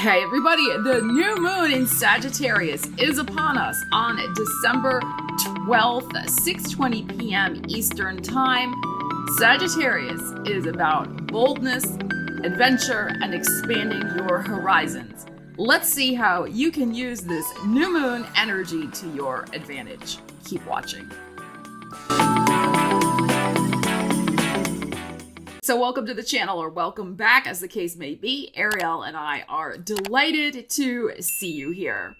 Hey everybody, the new moon in Sagittarius is upon us on December 12th, 6:20 p.m. Eastern Time. Sagittarius is about boldness, adventure, and expanding your horizons. Let's see how you can use this new moon energy to your advantage. Keep watching. So welcome to the channel, or welcome back as the case may be. Ariel and I are delighted to see you here.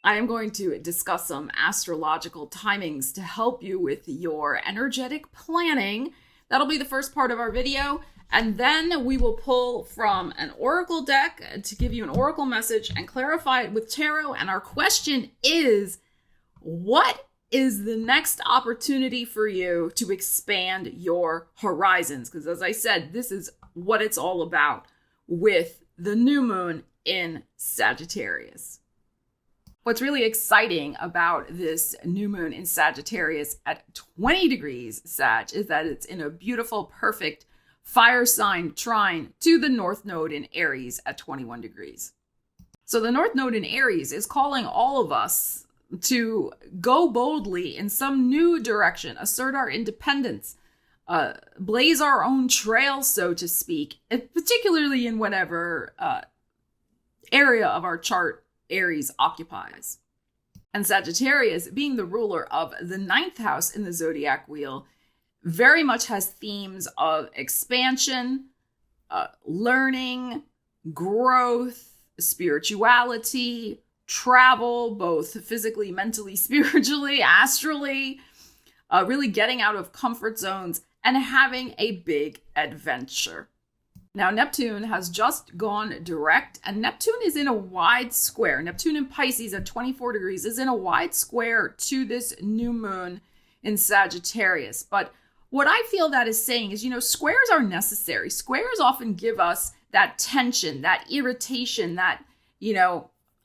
I am going to discuss some astrological timings to help you with your energetic planning. That'll be the first part of our video. And then we will pull from an oracle deck to give you an oracle message and clarify it with tarot. And our question is, what is the next opportunity for you to expand your horizons? Because as I said, this is what it's all about with the new moon in Sagittarius. What's really exciting about this new moon in Sagittarius at 20 degrees Sag is that it's in a beautiful, perfect fire sign trine to the North Node in Aries at 21 degrees. So the North Node in Aries is calling all of us to go boldly in some new direction, assert our independence, blaze our own trail, so to speak, particularly in whatever area of our chart Aries occupies. And Sagittarius, being the ruler of the 9th house in the zodiac wheel, very much has themes of expansion, learning, growth, spirituality, travel, both physically, mentally, spiritually, astrally, really getting out of comfort zones and having a big adventure. Now, Neptune has just gone direct, and Neptune is in a wide square. Neptune in Pisces at 24 degrees is in a wide square to this new moon in Sagittarius. But what I feel that is saying is, squares are necessary. Squares often give us that tension, that irritation, that,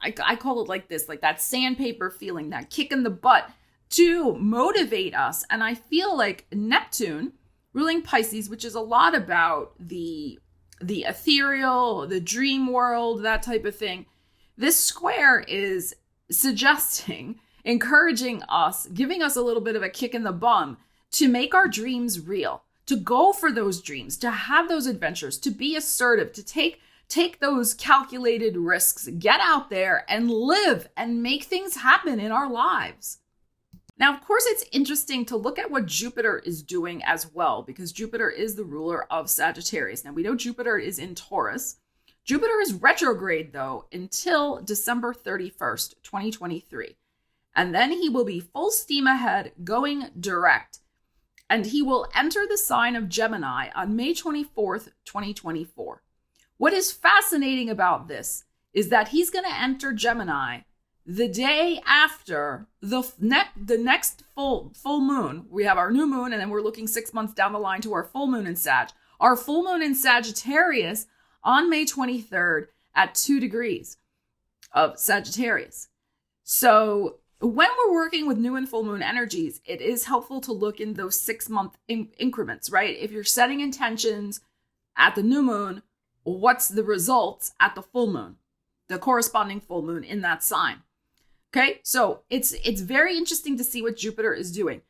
I call it like this, like that sandpaper feeling, that kick in the butt to motivate us. And I feel like Neptune, ruling Pisces, which is a lot about the ethereal, the dream world, that type of thing. This square is suggesting, encouraging us, giving us a little bit of a kick in the bum to make our dreams real, to go for those dreams, to have those adventures, to be assertive, to take those calculated risks, get out there and live and make things happen in our lives. Now, of course, it's interesting to look at what Jupiter is doing as well, because Jupiter is the ruler of Sagittarius. Now, we know Jupiter is in Taurus. Jupiter is retrograde, though, until December 31st, 2023. And then he will be full steam ahead, going direct. And he will enter the sign of Gemini on May 24th, 2024. What is fascinating about this is that he's going to enter Gemini the day after the next full moon. We have our new moon, and then we're looking 6 months down the line to our full moon in Sag. Our full moon in Sagittarius on May 23rd at 2 degrees of Sagittarius. So when we're working with new and full moon energies, it is helpful to look in those 6-month increments, right? If you're setting intentions at the new moon, what's the results at the full moon, the corresponding full moon in that sign? Okay, so it's very interesting to see what Jupiter is doing.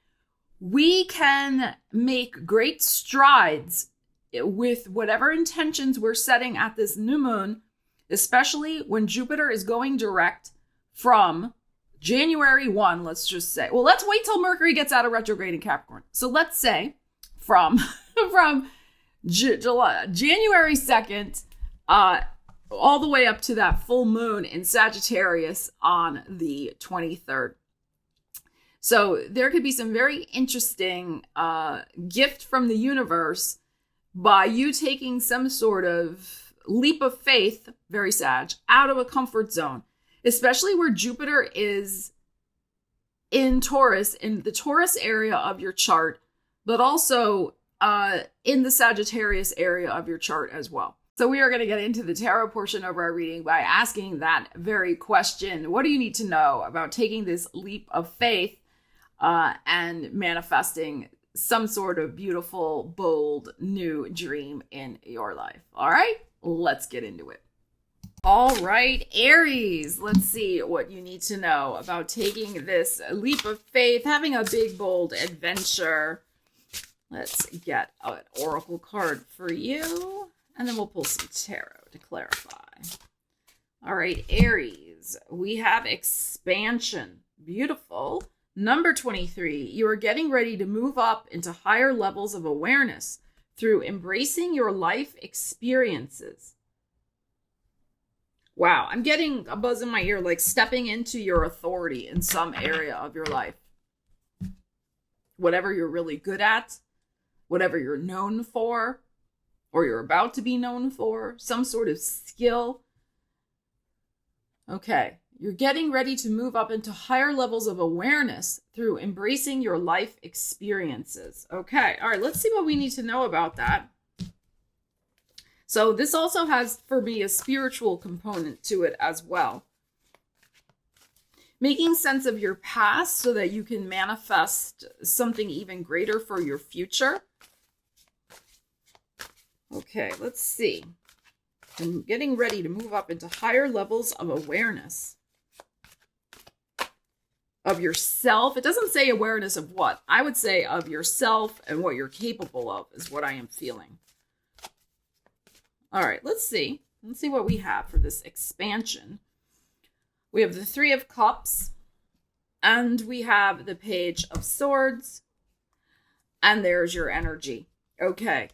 We can make great strides with whatever intentions we're setting at this new moon, especially when Jupiter is going direct from January 1, let's just say. Well, let's wait till Mercury gets out of retrograde in Capricorn. So let's say from January 2nd, all the way up to that full moon in Sagittarius on the 23rd. So there could be some very interesting gift from the universe by you taking some sort of leap of faith, very Sag, out of a comfort zone, especially where Jupiter is in Taurus, in the Taurus area of your chart, but also in the Sagittarius area of your chart as well. So we are going to get into the tarot portion of our reading by asking that very question. What do you need to know about taking this leap of faith and manifesting some sort of beautiful, bold, new dream in your life? All right, let's get into it. All right, Aries, let's see what you need to know about taking this leap of faith, having a big, bold adventure. Let's get an oracle card for you, and then we'll pull some tarot to clarify. All right, Aries, we have expansion. Beautiful. Number 23, you are getting ready to move up into higher levels of awareness through embracing your life experiences. Wow, I'm getting a buzz in my ear, like stepping into your authority in some area of your life. Whatever you're really good at, whatever you're known for, or you're about to be known for, some sort of skill. Okay, you're getting ready to move up into higher levels of awareness through embracing your life experiences. Okay, all right, let's see what we need to know about that. So this also has, for me, a spiritual component to it as well. Making sense of your past so that you can manifest something even greater for your future. Okay, let's see. I'm getting ready to move up into higher levels of awareness of yourself. It doesn't say awareness of what. I would say of yourself and what you're capable of is what I am feeling. All right, let's see. Let's see what we have for this expansion. We have the Three of Cups, and we have the Page of Swords, and there's your energy. Okay.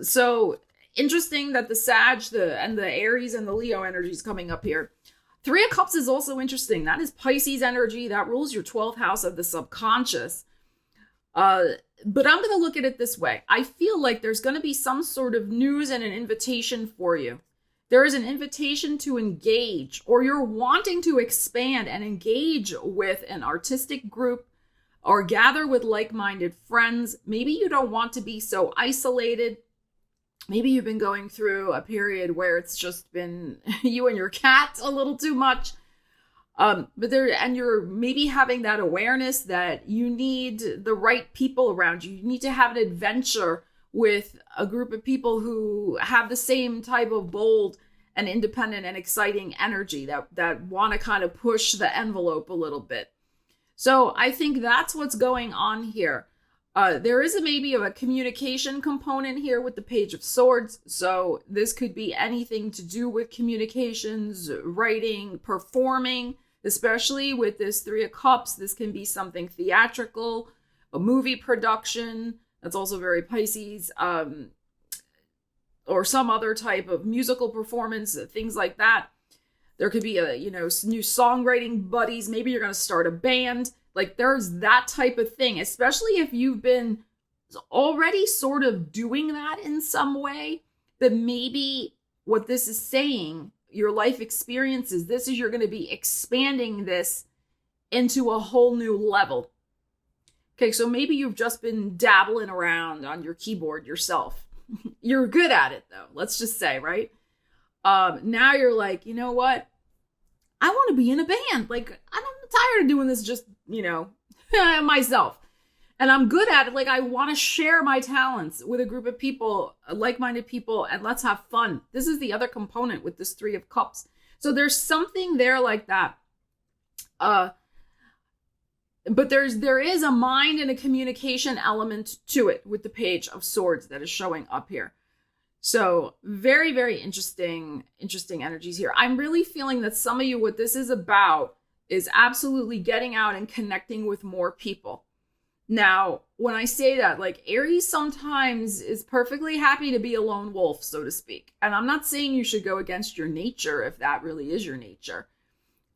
So interesting that the Sag, and the Aries and the Leo energy is coming up here. Three of Cups is also interesting. That is Pisces energy. That rules your 12th house of the subconscious. But I'm going to look at it this way. I feel like there's going to be some sort of news and an invitation for you. There is an invitation to engage, or you're wanting to expand and engage with an artistic group or gather with like-minded friends. Maybe you don't want to be so isolated. Maybe you've been going through a period where it's just been you and your cat a little too much. But you're maybe having that awareness that you need the right people around you. You need to have an adventure with a group of people who have the same type of bold and independent and exciting energy that want to kind of push the envelope a little bit. So I think that's what's going on here. There is maybe a communication component here with the Page of Swords. So this could be anything to do with communications, writing, performing, especially with this Three of Cups. This can be something theatrical, a movie production. That's also very Pisces, or some other type of musical performance, things like that. There could be new songwriting buddies. Maybe you're going to start a band. Like there's that type of thing, especially if you've been already sort of doing that in some way, that maybe what this is saying, your life experiences, you're going to be expanding this into a whole new level. Okay, so maybe you've just been dabbling around on your keyboard yourself. You're good at it though, let's just say, right? Now you're like, you know what? I want to be in a band. Like, I'm tired of doing this just, myself. And I'm good at it. Like, I want to share my talents with a group of people, like-minded people, and let's have fun. This is the other component with this Three of Cups. So there's something there like that. But there is a mind and a communication element to it with the Page of Swords that is showing up here. So very, very interesting energies here. I'm really feeling that some of you, what this is about is absolutely getting out and connecting with more people. Now, when I say that, like Aries sometimes is perfectly happy to be a lone wolf, so to speak. And I'm not saying you should go against your nature if that really is your nature.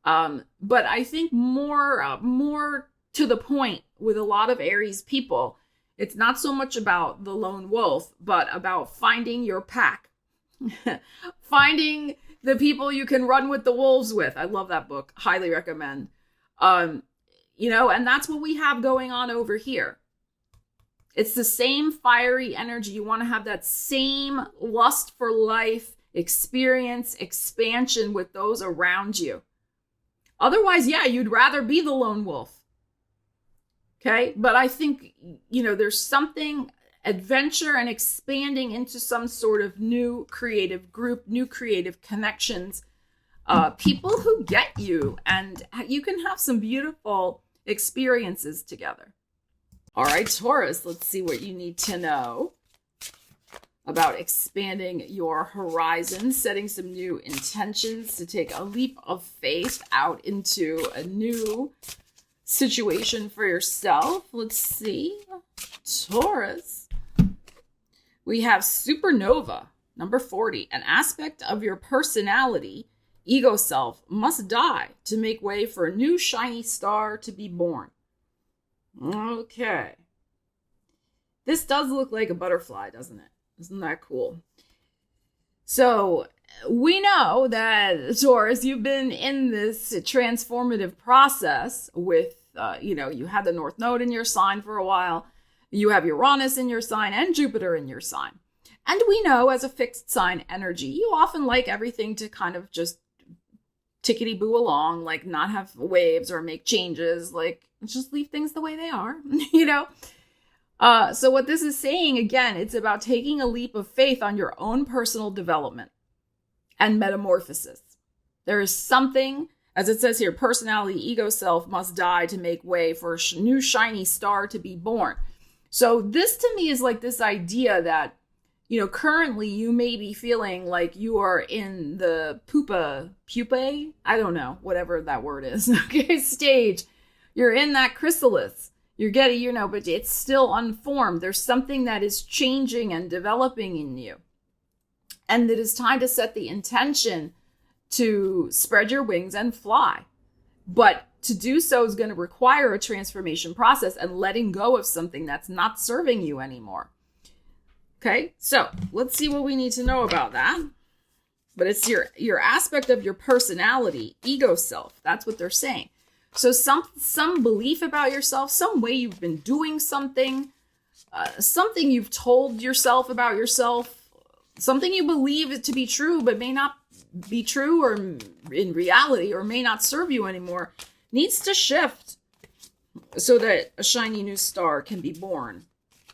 But I think more to the point with a lot of Aries people, it's not so much about the lone wolf, but about finding your pack. Finding the people you can run with the wolves with. I love that book. Highly recommend. And that's what we have going on over here. It's the same fiery energy. You want to have that same lust for life, experience, expansion with those around you. Otherwise, yeah, you'd rather be the lone wolf. Okay. But I think, there's something adventure and expanding into some sort of new creative group, new creative connections, people who get you, and you can have some beautiful experiences together. All right, Taurus, let's see what you need to know about expanding your horizon, setting some new intentions to take a leap of faith out into a new situation for yourself. Let's see. Taurus. We have supernova, number 40. An aspect of your personality, ego self, must die to make way for a new shiny star to be born. Okay. This does look like a butterfly, doesn't it? Isn't that cool? So we know that, Taurus, you've been in this transformative process with, you had the North Node in your sign for a while. You have Uranus in your sign and Jupiter in your sign. And we know as a fixed sign energy, you often like everything to kind of just tickety-boo along, like not have waves or make changes, like just leave things the way they are, So what this is saying, again, it's about taking a leap of faith on your own personal development and metamorphosis. There is something, as it says here, personality, ego self must die to make way for a new shiny star to be born. So this to me is like this idea that, currently you may be feeling like you are in the pupae, I don't know, whatever that word is, okay, stage. You're in that chrysalis. You're getting, but it's still unformed. There's something that is changing and developing in you. And it is time to set the intention to spread your wings and fly. But to do so is going to require a transformation process and letting go of something that's not serving you anymore. Okay, so let's see what we need to know about that. But it's your aspect of your personality, ego self. That's what they're saying. So some belief about yourself, some way you've been doing something, something you've told yourself about yourself, something you believe it to be true, but may not be true or in reality, or may not serve you anymore, needs to shift so that a shiny new star can be born.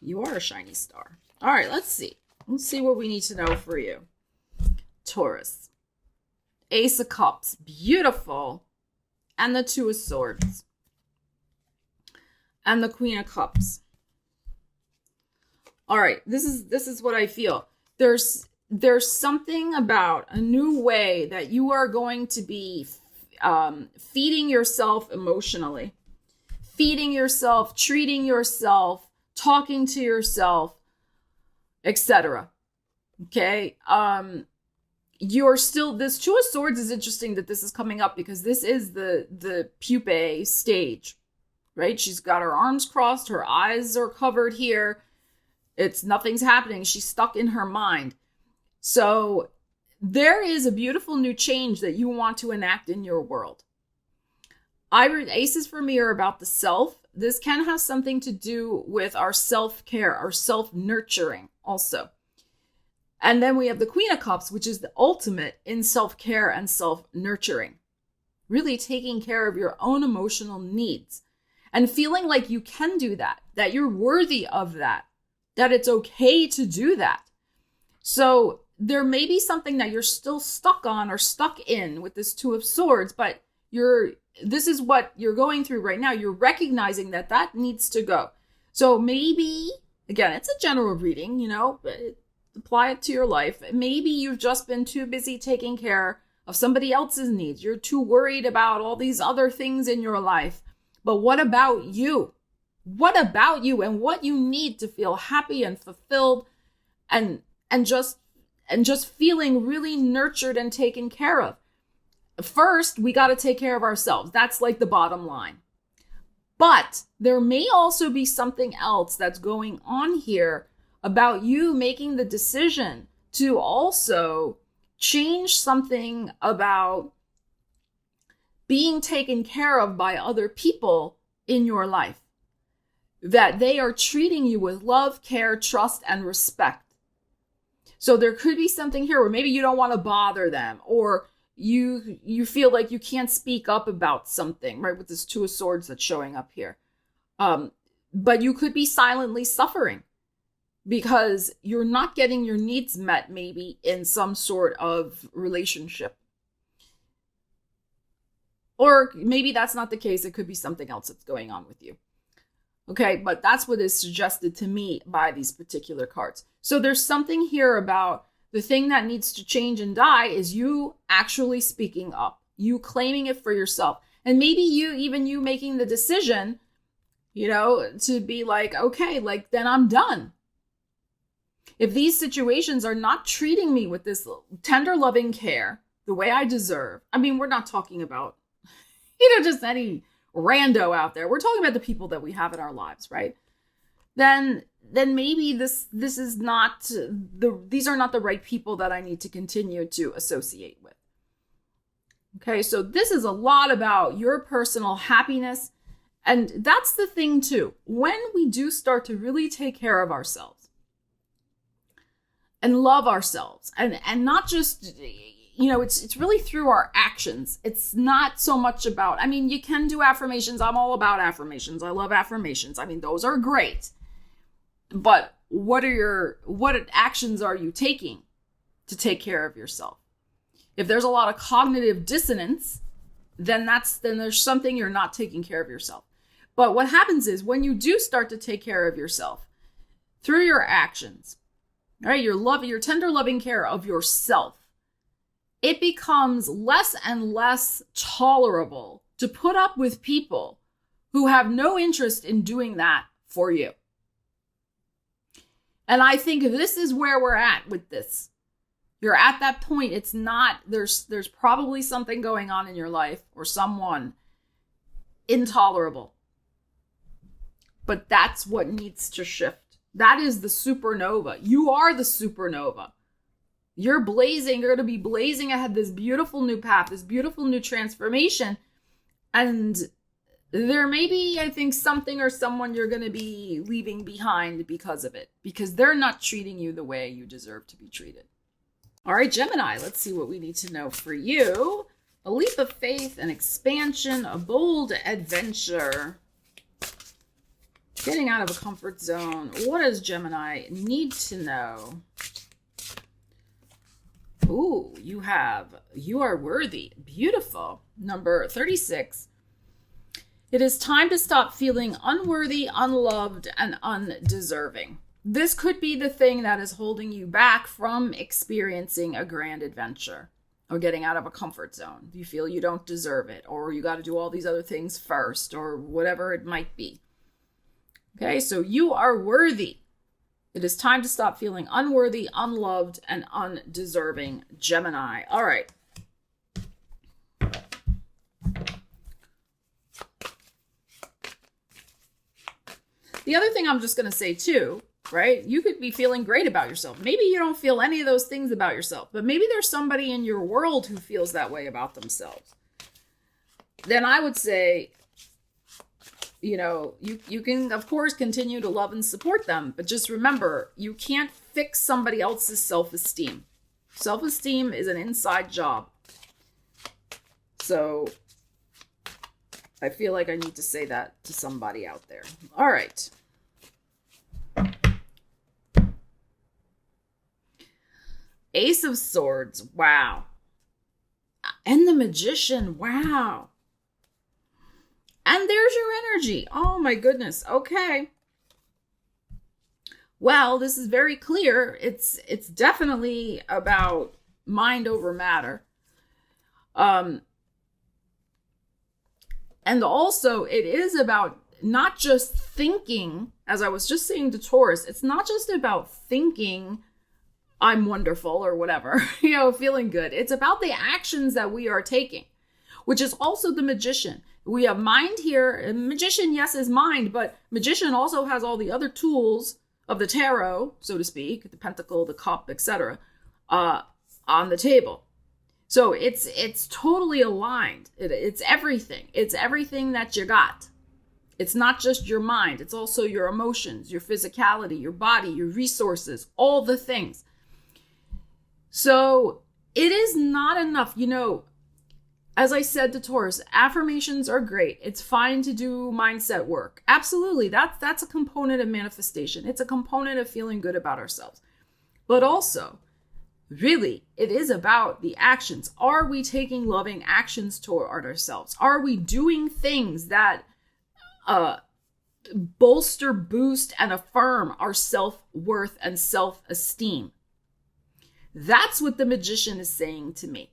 You are a shiny star. All right, let's see. Let's see what we need to know for you. Taurus. Ace of Cups. Beautiful. And the Two of Swords. And the Queen of Cups. All right, this is what I feel. There's something about a new way that you are going to be feeding yourself emotionally. Feeding yourself, treating yourself, talking to yourself, etc. Okay? You're still, this Two of Swords is interesting that this is coming up because this is the pupae stage, right? She's got her arms crossed, her eyes are covered here. Nothing's happening. She's stuck in her mind. So there is a beautiful new change that you want to enact in your world. Aces for me are about the self. This can have something to do with our self-care, our self-nurturing also. And then we have the Queen of Cups, which is the ultimate in self-care and self-nurturing. Really taking care of your own emotional needs and feeling like you can do that you're worthy of that it's okay to do that. So there may be something that you're still stuck on or stuck in with this Two of Swords, but this is what you're going through right now. You're recognizing that needs to go. So maybe, again, it's a general reading, but apply it to your life. Maybe you've just been too busy taking care of somebody else's needs. You're too worried about all these other things in your life. But what about you? What about you and what you need to feel happy and fulfilled and just feeling really nurtured and taken care of? First, we got to take care of ourselves. That's like the bottom line. But there may also be something else that's going on here about you making the decision to also change something about being taken care of by other people in your life. That they are treating you with love, care, trust, and respect. So there could be something here where maybe you don't want to bother them, or you feel like you can't speak up about something, right? With this Two of Swords that's showing up here. But you could be silently suffering because you're not getting your needs met, maybe in some sort of relationship. Or maybe that's not the case. It could be something else that's going on with you. Okay, but that's what is suggested to me by these particular cards. So there's something here about the thing that needs to change and die is you actually speaking up, you claiming it for yourself. And maybe you making the decision, to be like, okay, like then I'm done. If these situations are not treating me with this tender, loving care, the way I deserve, I mean, we're not talking about, just any rando out there. We're talking about the people that we have in our lives, right? Then maybe this is not these are not the right people that I need to continue to associate with. Okay, so this is a lot about your personal happiness. And that's the thing too. When we do start to really take care of ourselves and love ourselves and not just, it's really through our actions. It's not so much about, you can do affirmations. I'm all about affirmations. I love affirmations. Those are great. But what actions are you taking to take care of yourself? If there's a lot of cognitive dissonance, then there's something you're not taking care of yourself. But what happens is when you do start to take care of yourself through your actions, right? Your tender loving care of yourself, it becomes less and less tolerable to put up with people who have no interest in doing that for you. And I think this is where we're at with this. You're at that point. It's not, there's probably something going on in your life or someone intolerable. But that's what needs to shift. That is the supernova. You are the supernova. You're blazing, you're going to be blazing ahead this beautiful new path, this beautiful new transformation. And there may be, I think, something or someone you're going to be leaving behind because of it, because they're not treating you the way you deserve to be treated. All right, Gemini, let's see what we need to know for you. A leap of faith, an expansion, a bold adventure. Getting out of a comfort zone. What does Gemini need to know? Ooh, you are worthy. Beautiful. Number 36. It is time to stop feeling unworthy, unloved, and undeserving. This could be the thing that is holding you back from experiencing a grand adventure or getting out of a comfort zone. You feel you don't deserve it, or you got to do all these other things first, or whatever it might be. Okay, so you are worthy. It is time to stop feeling unworthy, unloved, and undeserving, Gemini. All right. The other thing I'm just going to say too, right? You could be feeling great about yourself. Maybe you don't feel any of those things about yourself, but maybe there's somebody in your world who feels that way about themselves. Then I would say, you can, of course, continue to love and support them, but just remember, you can't fix somebody else's self-esteem. Self-esteem is an inside job. So I feel like I need to say that to somebody out there. All right. Ace of Swords. Wow. And the Magician. Wow. And there's your energy. Oh my goodness. Okay. Well, this is very clear. It's definitely about mind over matter. And also it is about not just thinking, as I was just saying to Taurus, it's not just about thinking I'm wonderful or whatever, feeling good. It's about the actions that we are taking, which is also the Magician. We have mind here. And Magician, yes, is mind, but Magician also has all the other tools of the tarot, so to speak, the pentacle, the cup, etc., on the table. So it's totally aligned. It's everything. It's everything that you got. It's not just your mind. It's also your emotions, your physicality, your body, your resources, all the things. So it is not enough. as I said to Taurus, affirmations are great. It's fine to do mindset work. Absolutely. That's a component of manifestation. It's a component of feeling good about ourselves. But also, really, it is about the actions. Are we taking loving actions toward ourselves? Are we doing things that bolster, boost, and affirm our self-worth and self-esteem? That's what the Magician is saying to me.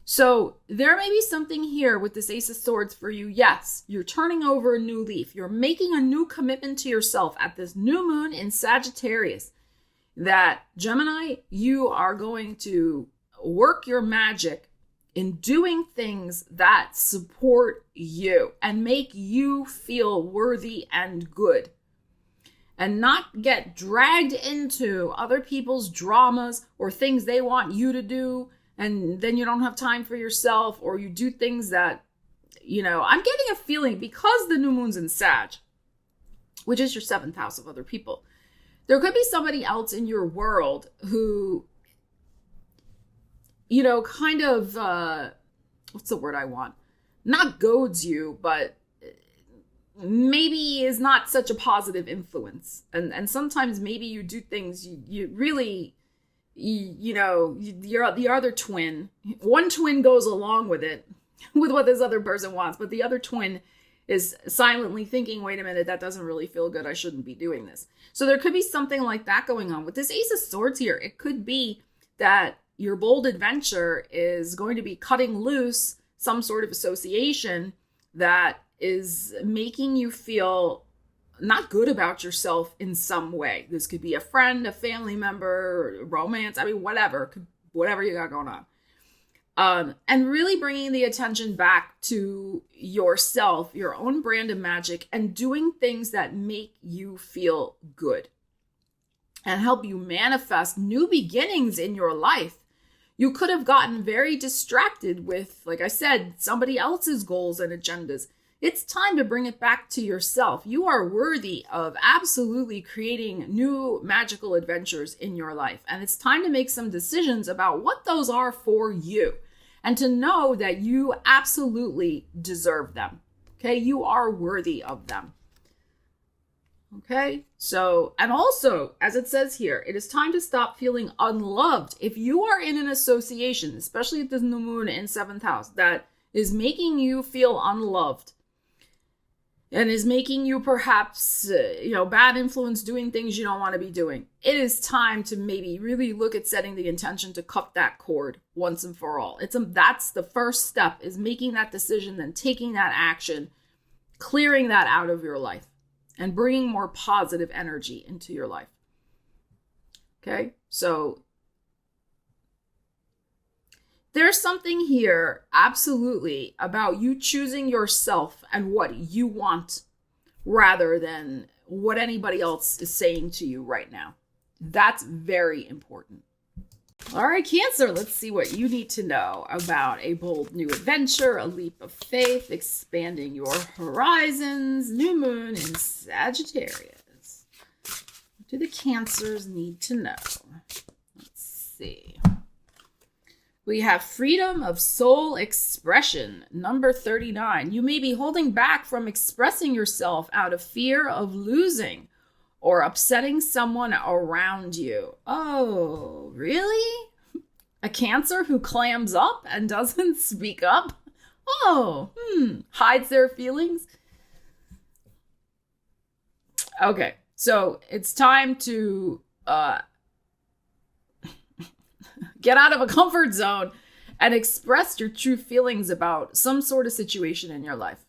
So there may be something here with this Ace of Swords for you. Yes, you're turning over a new leaf. You're making a new commitment to yourself at this new moon in Sagittarius. That, Gemini, you are going to work your magic in doing things that support you and make you feel worthy and good. And not get dragged into other people's dramas or things they want you to do, and then you don't have time for yourself, or you do things that, I'm getting a feeling because the new moon's in Sag, which is your 7th house of other people. There could be somebody else in your world who, kind of, what's the word I want? Not goads you, but maybe is not such a positive influence. And sometimes maybe you do things you really, you're the other twin. One twin goes along with it, with what this other person wants, but the other twin is silently thinking, wait a minute, that doesn't really feel good. I shouldn't be doing this. So there could be something like that going on. With this Ace of Swords here, it could be that your bold adventure is going to be cutting loose some sort of association that is making you feel not good about yourself in some way. This could be a friend, a family member, romance, whatever you got going on. And really bringing the attention back to yourself, your own brand of magic, and doing things that make you feel good and help you manifest new beginnings in your life. You could have gotten very distracted with, like I said, somebody else's goals and agendas. It's time to bring it back to yourself. You are worthy of absolutely creating new magical adventures in your life. And it's time to make some decisions about what those are for you. And to know that you absolutely deserve them. Okay, you are worthy of them. Okay, so, and also, as it says here, it is time to stop feeling unloved. If you are in an association, especially at the new moon in 7th house, that is making you feel unloved, and is making you perhaps, bad influence, doing things you don't want to be doing, it is time to maybe really look at setting the intention to cut that cord once and for all. That's the first step, is making that decision, then taking that action, clearing that out of your life, and bringing more positive energy into your life. Okay, so there's something here, absolutely, about you choosing yourself and what you want rather than what anybody else is saying to you right now. That's very important. All right, Cancer, let's see what you need to know about a bold new adventure, a leap of faith, expanding your horizons, new moon in Sagittarius. What do the Cancers need to know? Let's see. We have freedom of soul expression, number 39. You may be holding back from expressing yourself out of fear of losing or upsetting someone around you. Oh, really? A Cancer who clams up and doesn't speak up? Oh, hides their feelings? Okay, so it's time to get out of a comfort zone and express your true feelings about some sort of situation in your life,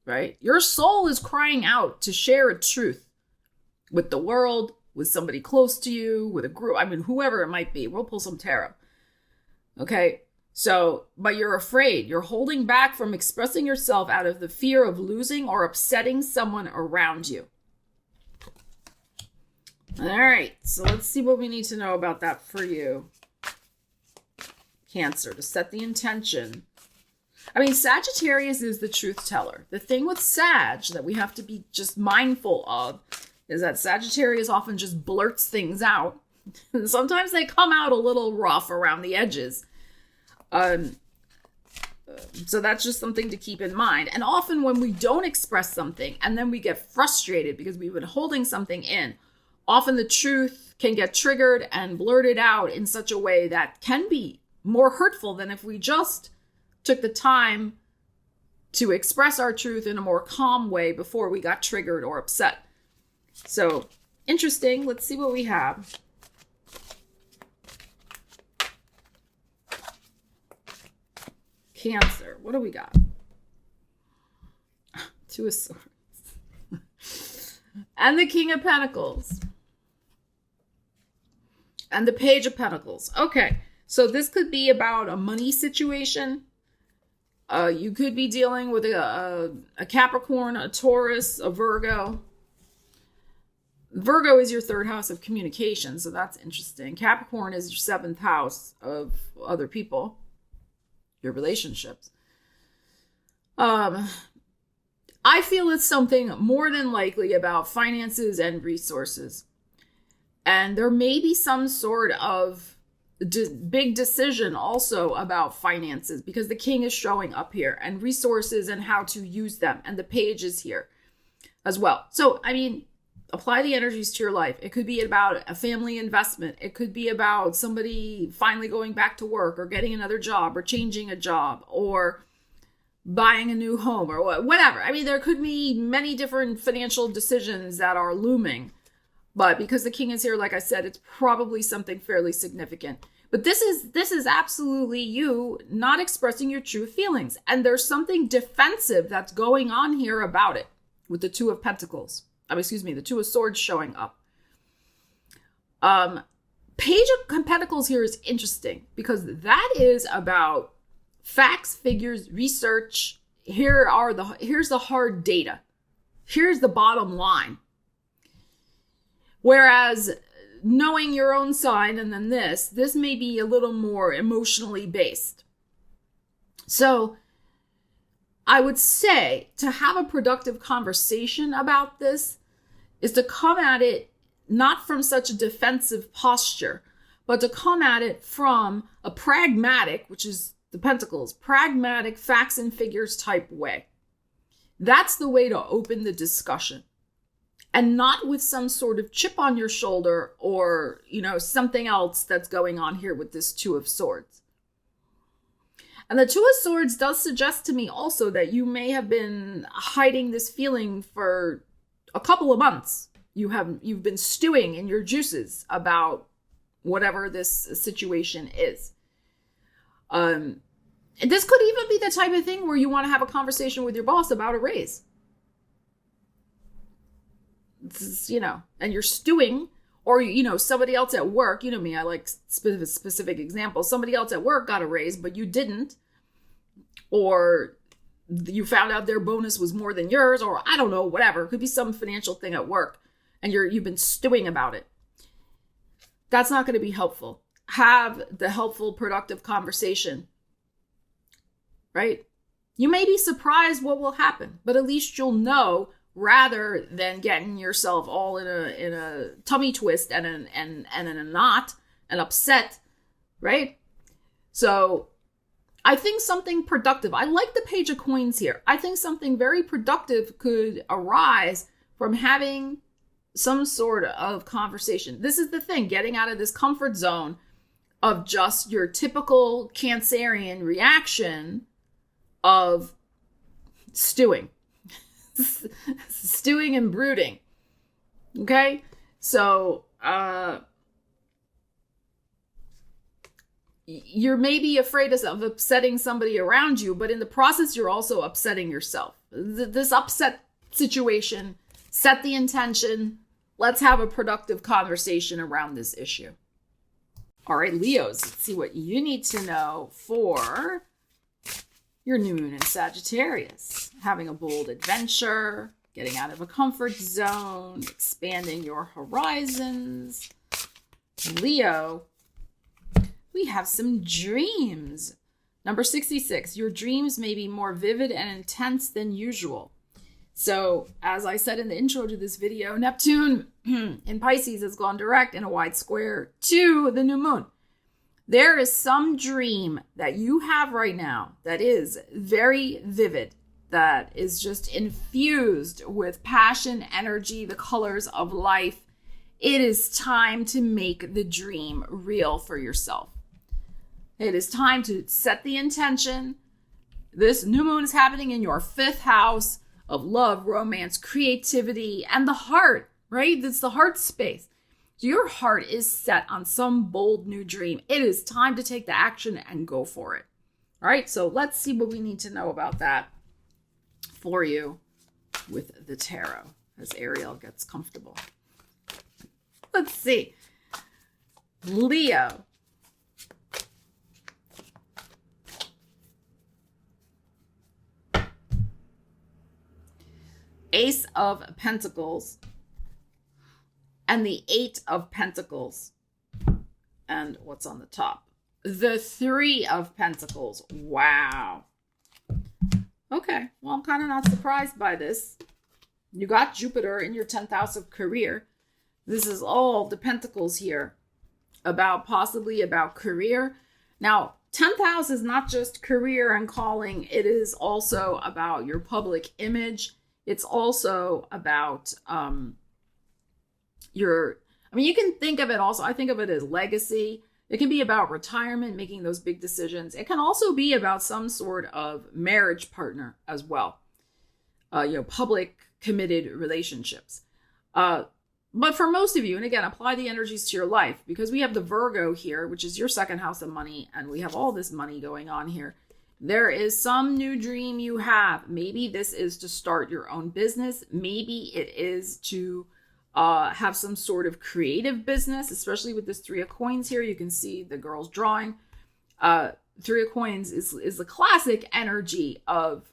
right? Your soul is crying out to share a truth with the world, with somebody close to you, with a group, whoever it might be. We'll pull some tarot. Okay, so, but you're afraid. You're holding back from expressing yourself out of the fear of losing or upsetting someone around you. All right, so let's see what we need to know about that for you, Cancer, to set the intention. Sagittarius is the truth teller. The thing with Sag that we have to be just mindful of is that Sagittarius often just blurts things out. Sometimes they come out a little rough around the edges. So that's just something to keep in mind. And often when we don't express something and then we get frustrated because we've been holding something in, often the truth can get triggered and blurted out in such a way that can be more hurtful than if we just took the time to express our truth in a more calm way before we got triggered or upset. So interesting. Let's see what we have. Cancer. What do we got? Two of Swords. And the King of Pentacles. And the Page of Pentacles. Okay. So this could be about a money situation. You could be dealing with a Capricorn, a Taurus, a Virgo. Virgo is your third house of communication, so that's interesting. Capricorn is your seventh house of other people, your relationships. I feel it's something more than likely about finances and resources. And there may be some sort of big decision also about finances, because the king is showing up here, and resources and how to use them. And the page is here as well. So, I mean, apply the energies to your life. It could be about a family investment. It could be about somebody finally going back to work or getting another job or changing a job or buying a new home or whatever. I mean, there could be many different financial decisions that are looming. But because the king is here, like I said, it's probably something fairly significant. But this is absolutely you not expressing your true feelings. And there's something defensive that's going on here about it with the Two of Pentacles. The Two of Swords showing up. Page of Pentacles here is interesting because that is about facts, figures, research. Here's the hard data. Here's the bottom line. Whereas knowing your own sign and then this may be a little more emotionally based. So I would say to have a productive conversation about this is to come at it not from such a defensive posture, but to come at it from a pragmatic, which is the Pentacles, pragmatic facts and figures type way. That's the way to open the discussion. And not with some sort of chip on your shoulder or, something else that's going on here with this Two of Swords. And the Two of Swords does suggest to me also that you may have been hiding this feeling for a couple of months. You've been stewing in your juices about whatever this situation is. This could even be the type of thing where you want to have a conversation with your boss about a raise. And you're stewing, or, somebody else at work, me, I like specific examples. Somebody else at work got a raise, but you didn't. Or you found out their bonus was more than yours, or I don't know, whatever. It could be some financial thing at work, and you've been stewing about it. That's not going to be helpful. Have the helpful, productive conversation, right? You may be surprised what will happen, but at least you'll know, rather than getting yourself all in a tummy twist and in a knot and upset, right? So I think something productive. I like the Page of Coins here. I think something very productive could arise from having some sort of conversation. This is the thing, getting out of this comfort zone of just your typical Cancerian reaction of stewing. Stewing and brooding. Okay? So, you're maybe afraid of upsetting somebody around you, but in the process, you're also upsetting yourself. This upset situation, set the intention. Let's have a productive conversation around this issue. All right, Leos, let's see what you need to know for your new moon in Sagittarius. Having a bold adventure, getting out of a comfort zone, expanding your horizons. Leo, we have some dreams. Number 66, your dreams may be more vivid and intense than usual. So, as I said in the intro to this video, Neptune in Pisces has gone direct in a wide square to the new moon. There is some dream that you have right now that is very vivid, that is just infused with passion, energy, the colors of life. It is time to make the dream real for yourself. It is time to set the intention. This new moon is happening in your 5th house of love, romance, creativity, and the heart, right? It's the heart space. So your heart is set on some bold new dream. It is time to take the action and go for it. All right, so let's see what we need to know about that for you with the tarot as Ariel gets comfortable. Let's see. Leo. Ace of Pentacles. And the 8 of Pentacles. And what's on the top? The 3 of Pentacles. Wow. Okay, well, I'm kind of not surprised by this. You got Jupiter in your 10th house of career. This is all the Pentacles here. Possibly about career. Now, 10th house is not just career and calling. It is also about your public image. It's also about you can think of it also, I think of it as legacy. It can be about retirement, making those big decisions. It can also be about some sort of marriage partner as well. Public committed relationships. But for most of you, and again, apply the energies to your life, because we have the Virgo here, which is your 2nd house of money, and we have all this money going on here. There is some new dream you have. Maybe this is to start your own business. Maybe it is to have some sort of creative business, especially with this 3 of Coins here. You can see the girl's drawing. 3 of Coins is the classic energy of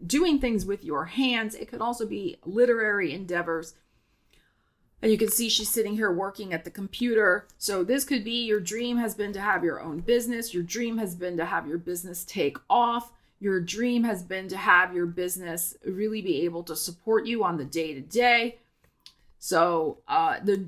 doing things with your hands. It could also be literary endeavors. And you can see she's sitting here working at the computer. So this could be your dream has been to have your own business. Your dream has been to have your business take off. Your dream has been to have your business really be able to support you on the day-to-day. So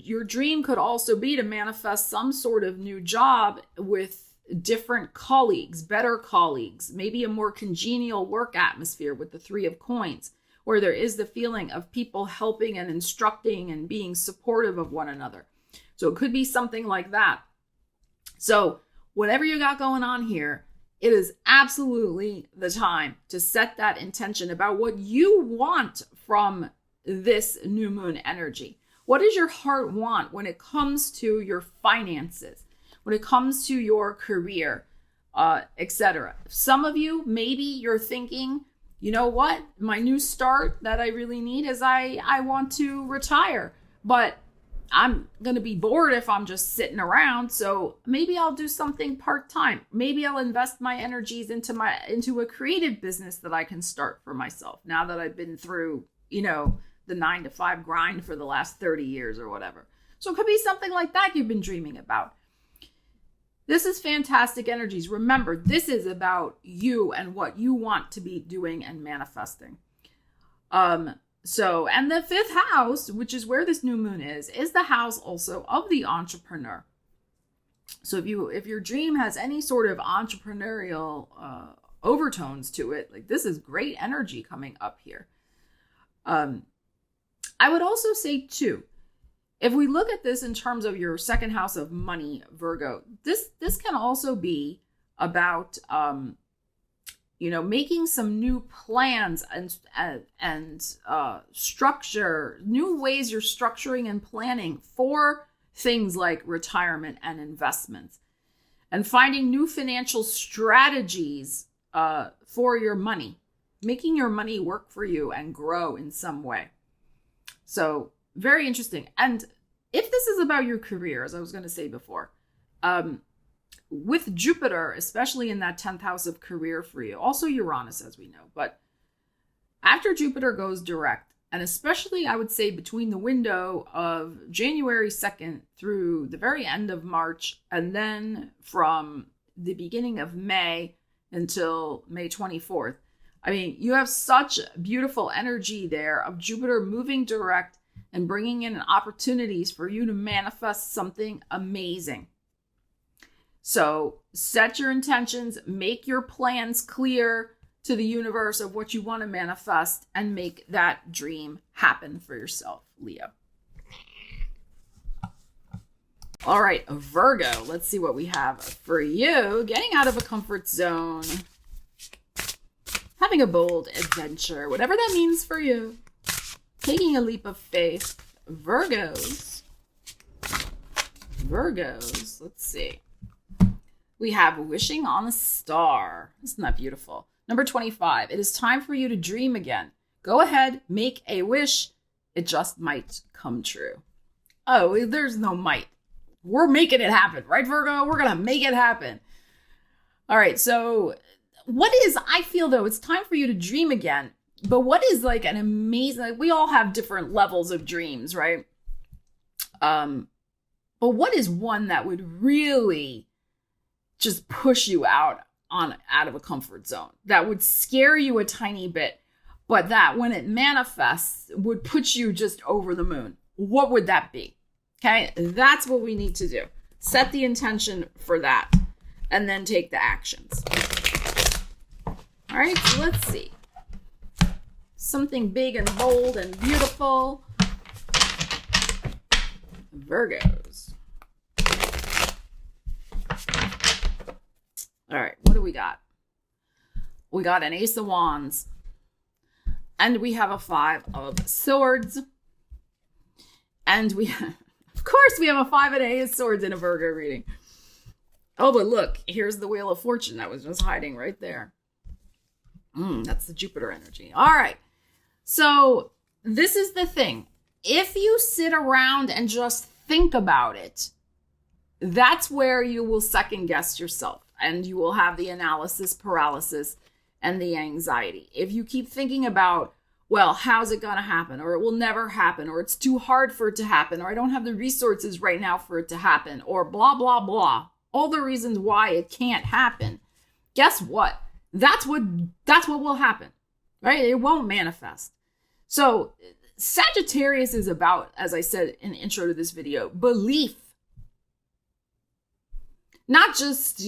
your dream could also be to manifest some sort of new job with different colleagues, better colleagues, maybe a more congenial work atmosphere with the 3 of Coins, where there is the feeling of people helping and instructing and being supportive of one another. So it could be something like that. So whatever you got going on here, it is absolutely the time to set that intention about what you want from this new moon energy. What does your heart want when it comes to your finances, when it comes to your career, etc.? Some of you, maybe you're thinking, you know what, my new start that I really need is I want to retire, but I'm going to be bored if I'm just sitting around. So maybe I'll do something part-time. Maybe I'll invest my energies into a creative business that I can start for myself now that I've been through, the 9-to-5 grind for the last 30 years or whatever. So it could be something like that you've been dreaming about. This is fantastic energies. Remember, this is about you and what you want to be doing and manifesting. And the 5th house, which is where this new moon is the house also of the entrepreneur. So if your dream has any sort of entrepreneurial overtones to it, like this is great energy coming up here. I would also say too, if we look at this in terms of your 2nd house of money, Virgo, this can also be about, making some new plans and structure, new ways you're structuring and planning for things like retirement and investments, and finding new financial strategies for your money, making your money work for you and grow in some way. So very interesting. And if this is about your career, as I was going to say before, with Jupiter, especially in that 10th house of career for you, also Uranus, as we know, but after Jupiter goes direct, and especially I would say between the window of January 2nd through the very end of March, and then from the beginning of May until May 24th, I mean, you have such beautiful energy there of Jupiter moving direct and bringing in opportunities for you to manifest something amazing. So set your intentions, make your plans clear to the universe of what you want to manifest, and make that dream happen for yourself, Leo. All right, Virgo, let's see what we have for you. Getting out of a comfort zone, having a bold adventure, whatever that means for you. Taking a leap of faith. Virgos, let's see. We have wishing on a star. Isn't that beautiful? Number 25, it is time for you to dream again. Go ahead, make a wish. It just might come true. Oh, there's no might. We're making it happen, right, Virgo? We're going to make it happen. All right, so I feel though, it's time for you to dream again. But what is like an amazing, like we all have different levels of dreams, right? But what is one that would really just push you out of a comfort zone, that would scare you a tiny bit, but that when it manifests would put you just over the moon? What would that be? Okay, that's what we need to do. Set the intention for that and then take the actions. All right, so let's see. Something big and bold and beautiful. Virgos. All right, what do we got? We got an Ace of Wands. And we have a Five of Swords. And of course, we have a 5 and an Ace of Swords in a Virgo reading. Oh, but look, here's the Wheel of Fortune that was just hiding right there. That's the Jupiter energy. All right. So this is the thing. If you sit around and just think about it, that's where you will second guess yourself and you will have the analysis paralysis and the anxiety. If you keep thinking about, well, how's it going to happen? Or it will never happen, or it's too hard for it to happen, or I don't have the resources right now for it to happen, or blah, blah, blah. All the reasons why it can't happen. Guess what? That's what will happen, right? It won't manifest. So Sagittarius is about, as I said in the intro to this video, belief. Not just,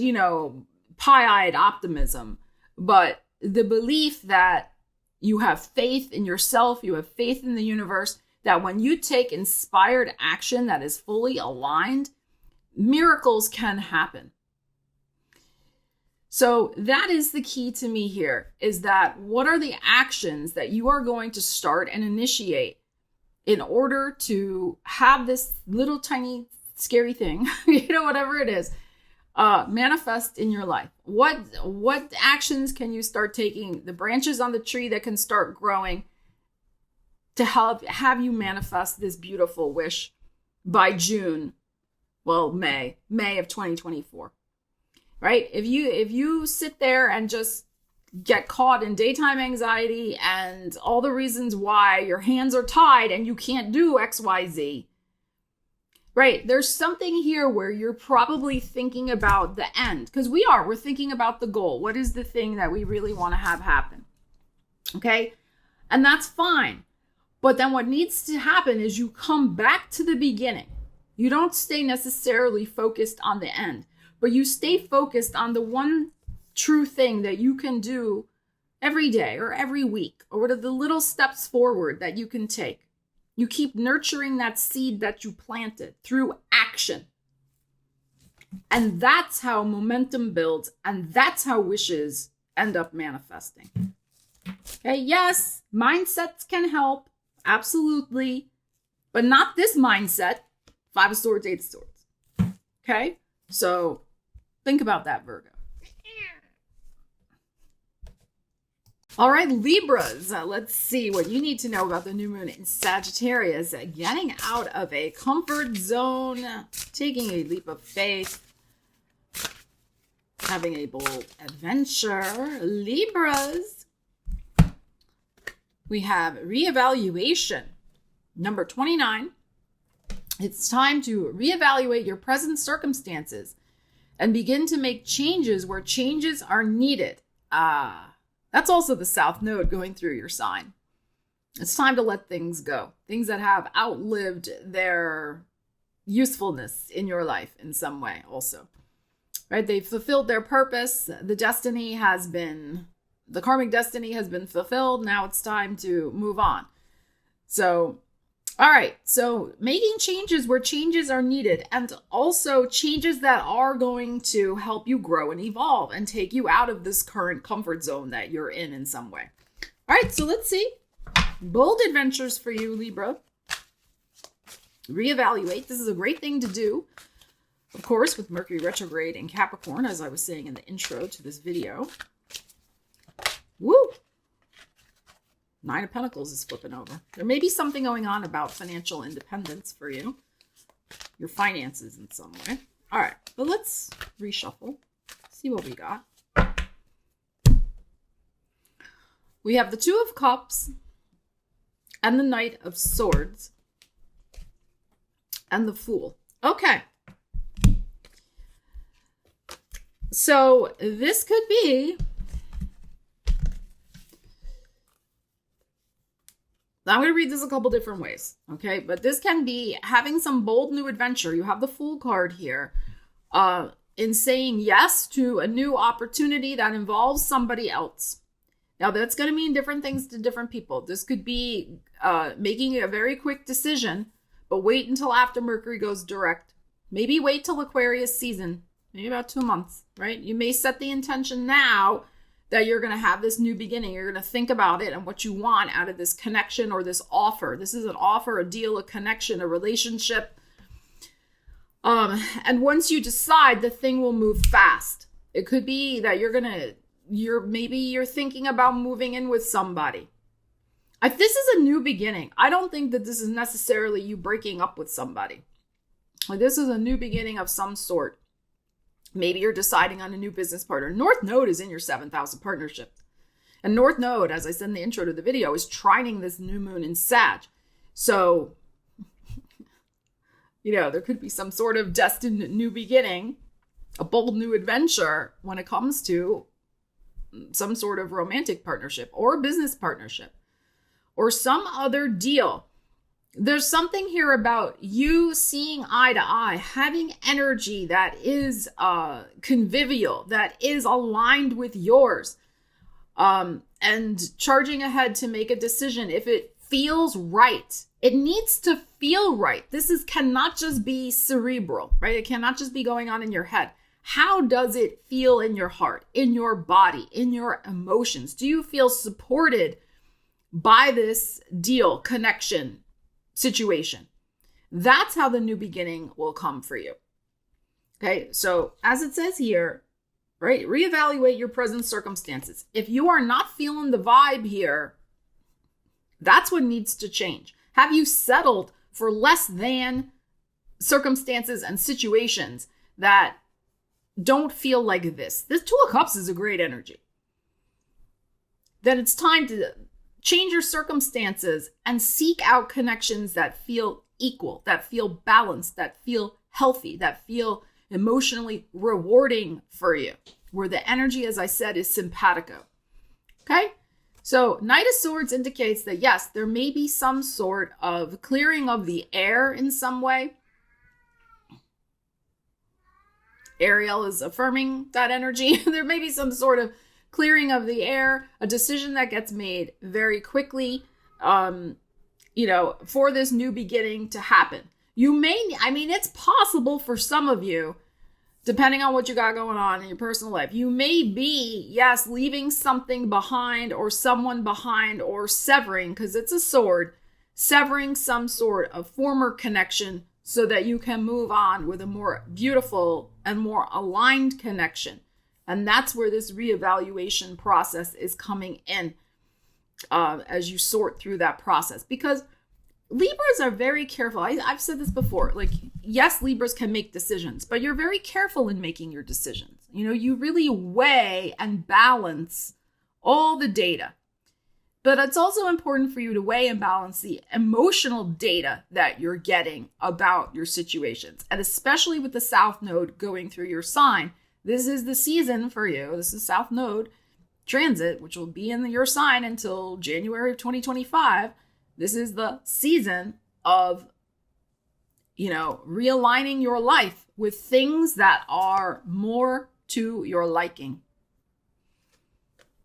pie-eyed optimism, but the belief that you have faith in yourself, you have faith in the universe, that when you take inspired action that is fully aligned, miracles can happen. So that is the key to me here, is that what are the actions that you are going to start and initiate in order to have this little tiny scary thing, whatever it is, manifest in your life? What actions can you start taking, the branches on the tree that can start growing to help have you manifest this beautiful wish by May of 2024? Right? If you sit there and just get caught in daytime anxiety and all the reasons why your hands are tied and you can't do XYZ, right? There's something here where you're probably thinking about the end, because we're thinking about the goal. What is the thing that we really want to have happen? Okay? And that's fine. But then what needs to happen is you come back to the beginning. You don't stay necessarily focused on the end, but you stay focused on the one true thing that you can do every day or every week, or what are the little steps forward that you can take. You keep nurturing that seed that you planted through action. And that's how momentum builds, and that's how wishes end up manifesting. Okay, yes, mindsets can help, absolutely, but not this mindset. 5 of Swords, 8 of Swords. Okay, so think about that, Virgo. All right, Libras, let's see what you need to know about the new moon in Sagittarius. Getting out of a comfort zone, taking a leap of faith, having a bold adventure. Libras, we have reevaluation. Number 29, it's time to reevaluate your present circumstances and begin to make changes where changes are needed. That's also the South Node going through your sign. It's time to let things go. Things that have outlived their usefulness in your life in some way also. right? They've fulfilled their purpose. The karmic destiny has been fulfilled. Now it's time to move on. So, all right. So making changes where changes are needed, and also changes that are going to help you grow and evolve and take you out of this current comfort zone that you're in some way. All right. So let's see. Bold adventures for you, Libra. Reevaluate. This is a great thing to do. Of course, with Mercury retrograde in Capricorn, as I was saying in the intro to this video. Woo! 9 of Pentacles is flipping over. There may be something going on about financial independence for you. Your finances in some way. All right, but let's reshuffle. See what we got. We have the 2 of Cups and the Knight of Swords and the Fool. Okay. So this could be, I'm going to read this a couple different ways, okay? But this can be having some bold new adventure. You have the Fool card here, in saying yes to a new opportunity that involves somebody else. Now, that's going to mean different things to different people. This could be making a very quick decision, but wait until after Mercury goes direct. Maybe wait till Aquarius season, maybe about 2 months, right? You may set the intention now that you're going to have this new beginning. You're going to think about it and what you want out of this connection or this offer. This is an offer, a deal, a connection, a relationship. And once you decide, the thing will move fast. It could be that you're thinking about moving in with somebody. If this is a new beginning, I don't think that this is necessarily you breaking up with somebody. This is a new beginning of some sort. Maybe you're deciding on a new business partner. North Node is in your 7th house of partnerships. And North Node, as I said in the intro to the video, is trining this new moon in Sag. So, there could be some sort of destined new beginning, a bold new adventure when it comes to some sort of romantic partnership or business partnership or some other deal. There's something here about you seeing eye to eye, having energy that is convivial, that is aligned with yours, and charging ahead to make a decision if it feels right. It needs to feel right. Cannot just be cerebral, right? It cannot just be going on in your head. How does it feel in your heart, in your body, in your emotions? Do you feel supported by this deal, connection, situation? That's how the new beginning will come for you. Okay, so as it says here, right, reevaluate your present circumstances. If you are not feeling the vibe here, that's what needs to change. Have you settled for less than circumstances and situations that don't feel like this? This 2 of Cups is a great energy. Then it's time to change your circumstances and seek out connections that feel equal, that feel balanced, that feel healthy, that feel emotionally rewarding for you, where the energy, as I said, is simpatico. Okay? So Knight of Swords indicates that, yes, there may be some sort of clearing of the air in some way. Ariel is affirming that energy. There may be some sort of clearing of the air, a decision that gets made very quickly, for this new beginning to happen. It's possible for some of you, depending on what you got going on in your personal life, you may be, yes, leaving something behind or someone behind or severing, because it's a sword, severing some sort of former connection so that you can move on with a more beautiful and more aligned connection. And that's where this reevaluation process is coming in, as you sort through that process. Because Libras are very careful. I've said this before. Yes, Libras can make decisions, but you're very careful in making your decisions. You really weigh and balance all the data. But it's also important for you to weigh and balance the emotional data that you're getting about your situations. And especially with the South Node going through your sign, this is the season for you. This is South Node transit, which will be in your sign until January of 2025. This is the season of realigning your life with things that are more to your liking.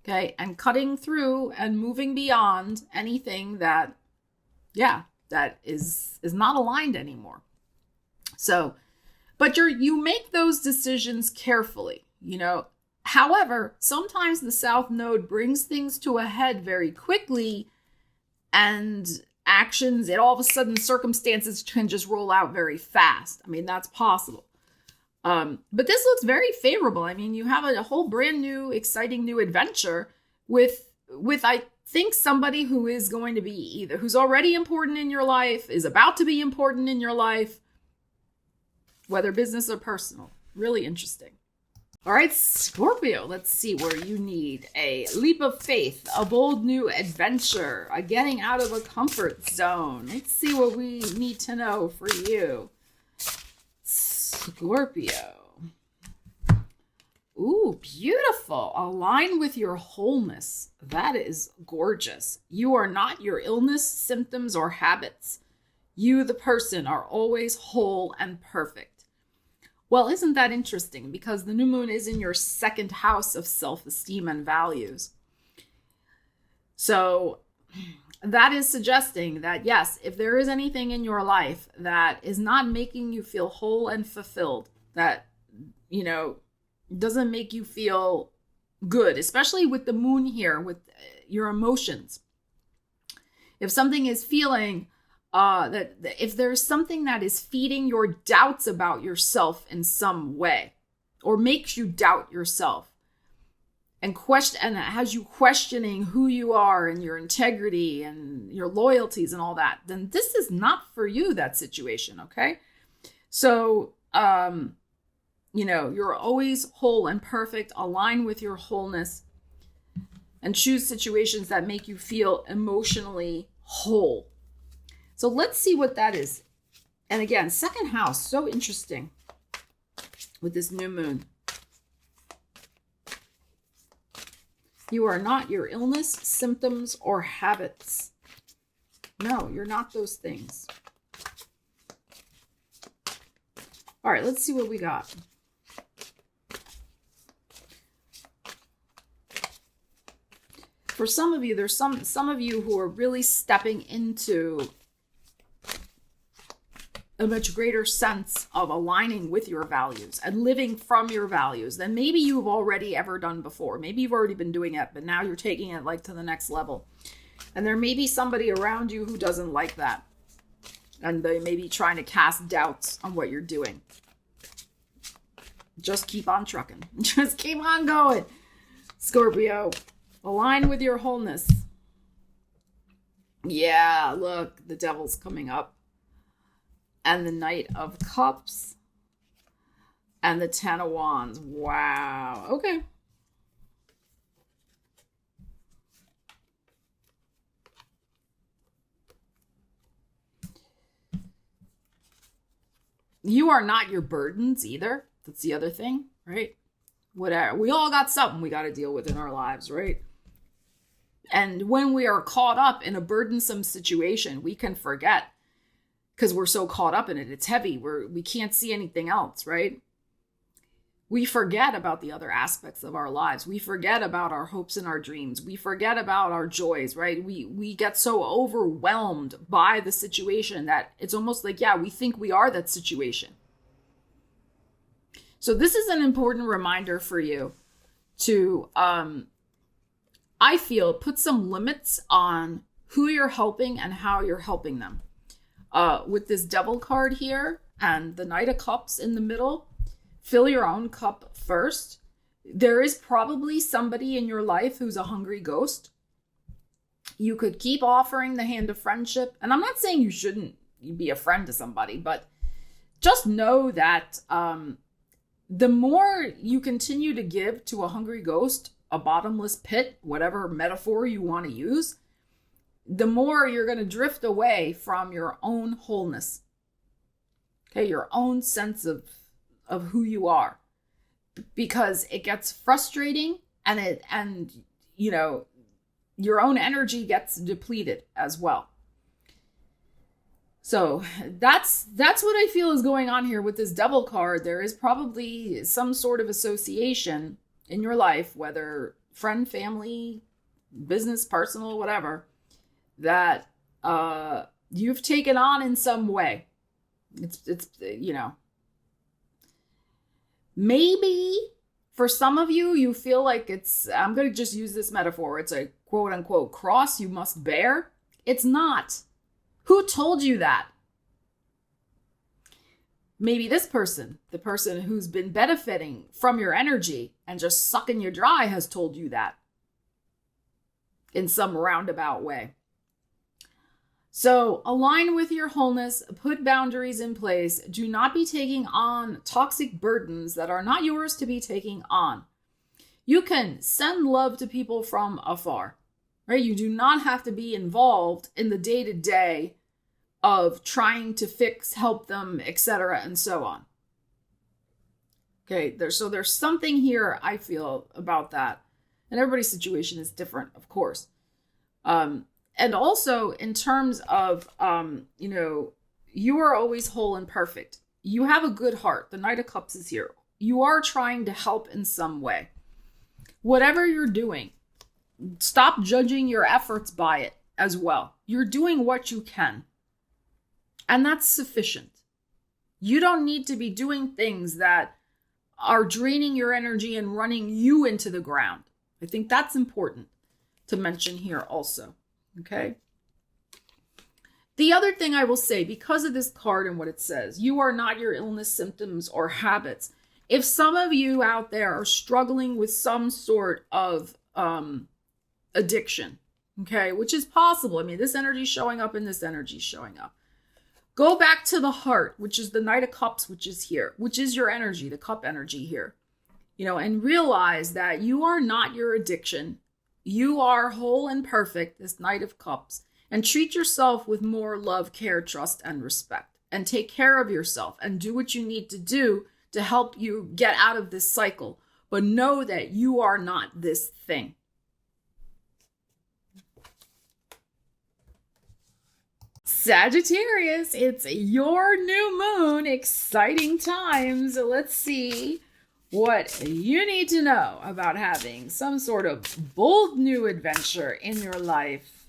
Okay, and cutting through and moving beyond anything that is not aligned anymore. So, but you make those decisions carefully, However, sometimes the South Node brings things to a head very quickly, and actions, and all of a sudden circumstances can just roll out very fast. I mean, that's possible. But this looks very favorable. I mean, you have a whole brand new, exciting new adventure with I think somebody who is going to be who's already important in your life, is about to be important in your life, whether business or personal. Really interesting. All right, Scorpio, let's see where you need a leap of faith, a bold new adventure, a getting out of a comfort zone. Let's see what we need to know for you, Scorpio. Ooh, beautiful. Align with your wholeness. That is gorgeous. You are not your illness, symptoms, or habits. You, the person, are always whole and perfect. Well, isn't that interesting? Because the new moon is in your second house of self-esteem and values. So that is suggesting that, yes, if there is anything in your life that is not making you feel whole and fulfilled, that, doesn't make you feel good, especially with the moon here, with your emotions. If something is feeling that if there's something that is feeding your doubts about yourself in some way, or makes you doubt yourself, and has you questioning who you are and your integrity and your loyalties and all that, then this is not for you, that situation, okay? So, you're always whole and perfect. Align with your wholeness and choose situations that make you feel emotionally whole. So let's see what that is. And again, second house, so interesting with this new moon. You are not your illness, symptoms, or habits. No, you're not those things. All right, let's see what we got. For some of you, there's some of you who are really stepping into a much greater sense of aligning with your values and living from your values than maybe you've already ever done before. Maybe you've already been doing it, but now you're taking it to the next level. And there may be somebody around you who doesn't like that. And they may be trying to cast doubts on what you're doing. Just keep on trucking. Just keep on going, Scorpio. Align with your wholeness. Yeah, look, the devil's coming up. And the Knight of Cups. And the Ten of Wands. Wow. Okay. You are not your burdens either. That's the other thing, right? Whatever. We all got something we got to deal with in our lives, right? And when we are caught up in a burdensome situation, we can forget because we're so caught up in it. It's heavy. We can't see anything else, right? We forget about the other aspects of our lives. We forget about our hopes and our dreams. We forget about our joys, right? We get so overwhelmed by the situation that it's almost like, we think we are that situation. So this is an important reminder for you to, I feel, put some limits on who you're helping and how you're helping them. With this Devil card here and the Knight of Cups in the middle, fill your own cup first. There is probably somebody in your life who's a hungry ghost. You could keep offering the hand of friendship. And I'm not saying you shouldn't be a friend to somebody, but just know that the more you continue to give to a hungry ghost, a bottomless pit, whatever metaphor you want to use, the more you're going to drift away from your own wholeness. Okay, your own sense of who you are. Because it gets frustrating and your own energy gets depleted as well. So that's what I feel is going on here with this Devil card. There is probably some sort of association in your life, whether friend, family, business, personal, whatever, that you've taken on in some way. It's you know, maybe for some of you, you feel like it's, I'm going to just use this metaphor, it's a quote unquote cross you must bear. It's not. Who told you that? Maybe this person, the person who's been benefiting from your energy and just sucking you dry, has told you that in some roundabout way. So align with your wholeness, put boundaries in place. Do not be taking on toxic burdens that are not yours to be taking on. You can send love to people from afar, right? You do not have to be involved in the day-to-day of trying to fix, help them, etc., and so on. Okay, there's something here I feel about that. And everybody's situation is different, of course. And also in terms of, you know, you are always whole and perfect. You have a good heart. The Knight of Cups is here. You are trying to help in some way. Whatever you're doing, stop judging your efforts by it as well. You're doing what you can. And that's sufficient. You don't need to be doing things that are draining your energy and running you into the ground. I think that's important to mention here also. Okay. The other thing I will say, because of this card and what it says, you are not your illness, symptoms, or habits. If some of you out there are struggling with some sort of addiction, okay, which is possible. I mean, this energy is showing up and this energy is showing up. Go back to the heart, which is the Knight of Cups, which is here, which is your energy, the cup energy here, you know, and realize that you are not your addiction. You are whole and perfect, this Knight of Cups, and treat yourself with more love, care, trust, and respect, and take care of yourself and do what you need to do to help you get out of this cycle. But know that you are not this thing. Sagittarius, it's your new moon, exciting times. Let's see what you need to know about having some sort of bold new adventure in your life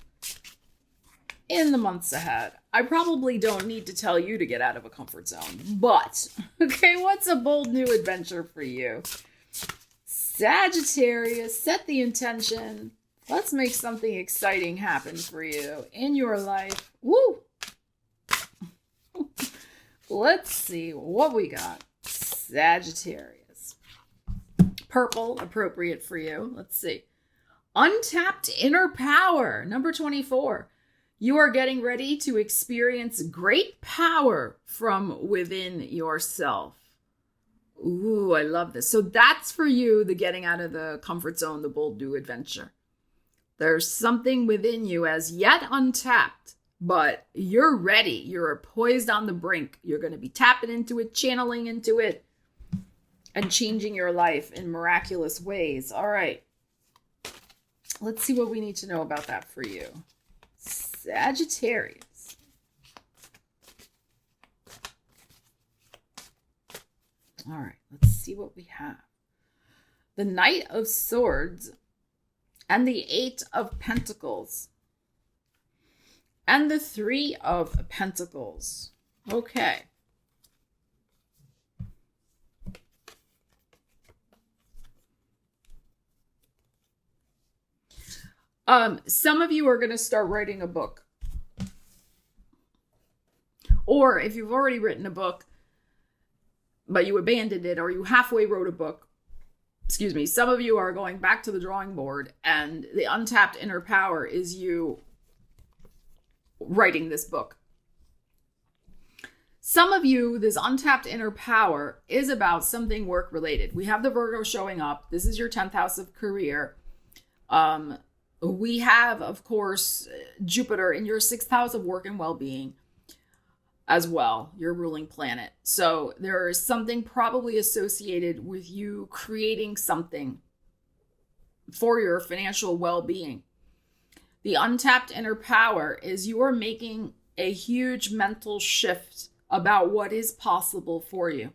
in the months ahead. I probably don't need to tell you to get out of a comfort zone, but okay, what's a bold new adventure for you? Sagittarius, set the intention. Let's make something exciting happen for you in your life. Woo! Let's see what we got. Sagittarius. Purple, appropriate for you. Let's see. Untapped inner power, number 24. You are getting ready to experience great power from within yourself. Ooh, I love this. So that's for you, the getting out of the comfort zone, the bold new adventure. There's something within you as yet untapped, but you're ready. You're poised on the brink. You're going to be tapping into it, channeling into it, and changing your life in miraculous ways. All right. Let's see what we need to know about that for you. Sagittarius. All right. Let's see what we have. The Knight of Swords and the Eight of Pentacles and the Three of Pentacles. Okay. Some of you are going to start writing a book. Or if you've already written a book, but you abandoned it, or you halfway wrote a book, excuse me, some of you are going back to the drawing board, and the untapped inner power is you writing this book. Some of you, this untapped inner power is about something work related. We have the Virgo showing up. This is your 10th house of career. We have, of course, Jupiter in your 6th house of work and well-being as well, your ruling planet. So there is something probably associated with you creating something for your financial well-being. The untapped inner power is you are making a huge mental shift about what is possible for you.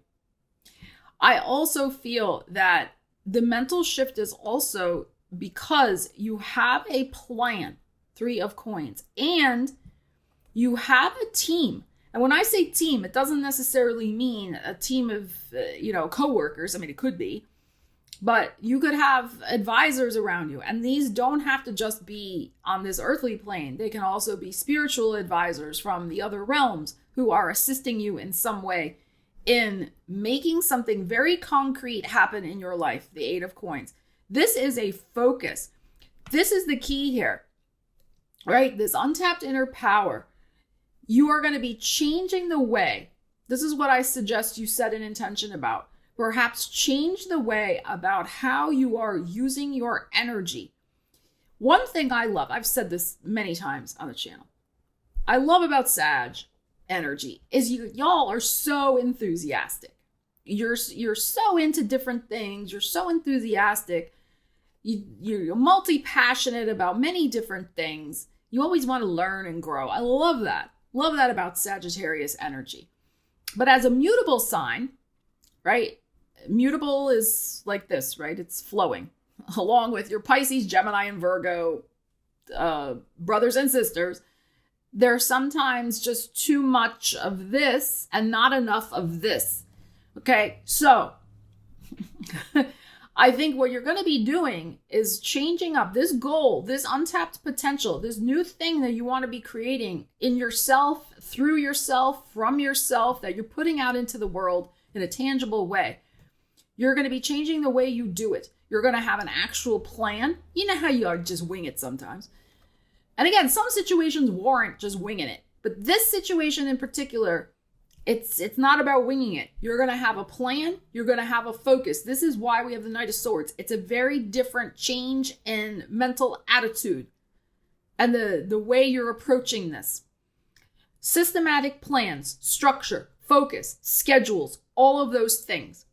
I also feel that the mental shift is also because you have a plan, 3 of coins, and you have a team. And when I say team, it doesn't necessarily mean a team of, coworkers. I mean, it could be, but you could have advisors around you. And these don't have to just be on this earthly plane. They can also be spiritual advisors from the other realms who are assisting you in some way in making something very concrete happen in your life, the 8 of coins. This is a focus. This is the key here, right? This untapped inner power. You are going to be changing the way. This is what I suggest you set an intention about. Perhaps change the way about how you are using your energy. One thing I love, I've said this many times on the channel, I love about Sag energy is y'all are so enthusiastic. You're so into different things. You're so enthusiastic. You're multi-passionate about many different things. You always want to learn and grow. I love that. Love that about Sagittarius energy. But as a mutable sign, right? Mutable is like this, right? It's flowing along with your Pisces, Gemini, and Virgo brothers and sisters. There's sometimes just too much of this and not enough of this. Okay, so I think what you're going to be doing is changing up this goal, this untapped potential, this new thing that you want to be creating in yourself, through yourself, from yourself, that you're putting out into the world in a tangible way. You're going to be changing the way you do it. You're going to have an actual plan. You know how you are, just wing it sometimes. And again, some situations warrant just winging it. But this situation in particular, it's not about winging it. You're going to have a plan. You're going to have a focus. This is why we have the Knight of Swords. It's a very different change in mental attitude and the way you're approaching this. Systematic plans, structure, focus, schedules, all of those things.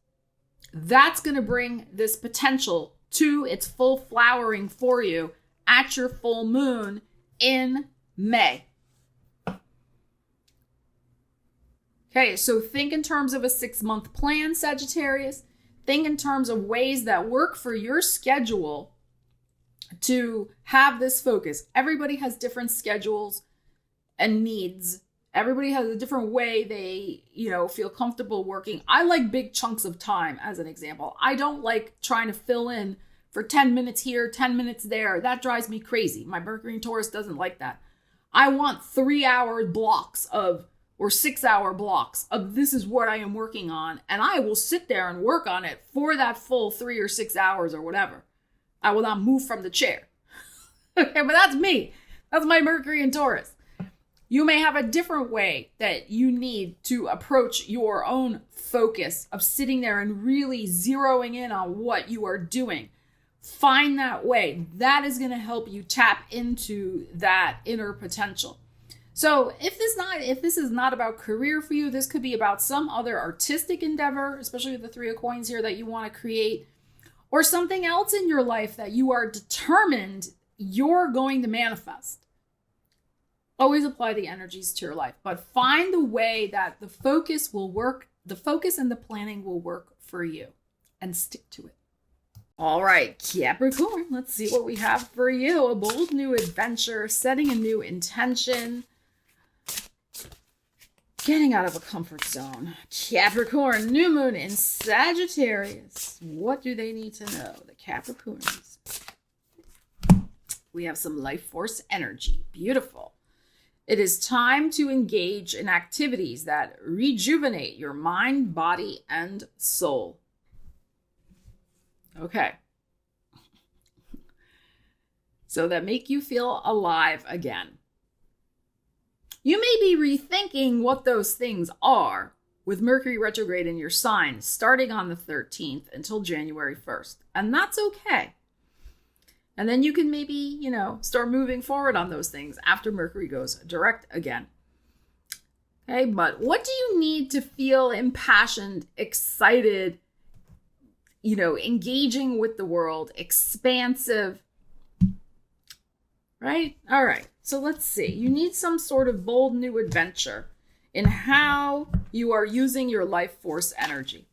That's going to bring this potential to its full flowering for you at your full moon in May. Okay, so think in terms of a 6-month plan, Sagittarius. Think in terms of ways that work for your schedule to have this focus. Everybody has different schedules and needs. Everybody has a different way they, feel comfortable working. I like big chunks of time, as an example. I don't like trying to fill in for 10 minutes here, 10 minutes there. That drives me crazy. My Mercury and Taurus doesn't like that. I want 3-hour blocks or 6-hour blocks of this is what I am working on. And I will sit there and work on it for that full 3 or 6 hours or whatever. I will not move from the chair. Okay, but that's me. That's my Mercury and Taurus. You may have a different way that you need to approach your own focus of sitting there and really zeroing in on what you are doing. Find that way. That is going to help you tap into that inner potential. So if this is not about career for you, this could be about some other artistic endeavor, especially with the 3 of coins here that you want to create, or something else in your life that you are determined you're going to manifest. Always apply the energies to your life, but find the way that the focus will work, the focus and the planning will work for you, and stick to it. All right, Capricorn, let's see what we have for you. A bold new adventure, setting a new intention, getting out of a comfort zone. Capricorn, new moon in Sagittarius. What do they need to know, the Capricorns? We have some life force energy. Beautiful. It is time to engage in activities that rejuvenate your mind, body, and soul. Okay. So that make you feel alive again. You may be rethinking what those things are with Mercury retrograde in your sign starting on the 13th until January 1st. And that's okay. And then you can maybe, start moving forward on those things after Mercury goes direct again. Okay, but what do you need to feel impassioned, excited, engaging with the world, expansive, right? All right. So let's see. You need some sort of bold new adventure in how you are using your life force energy.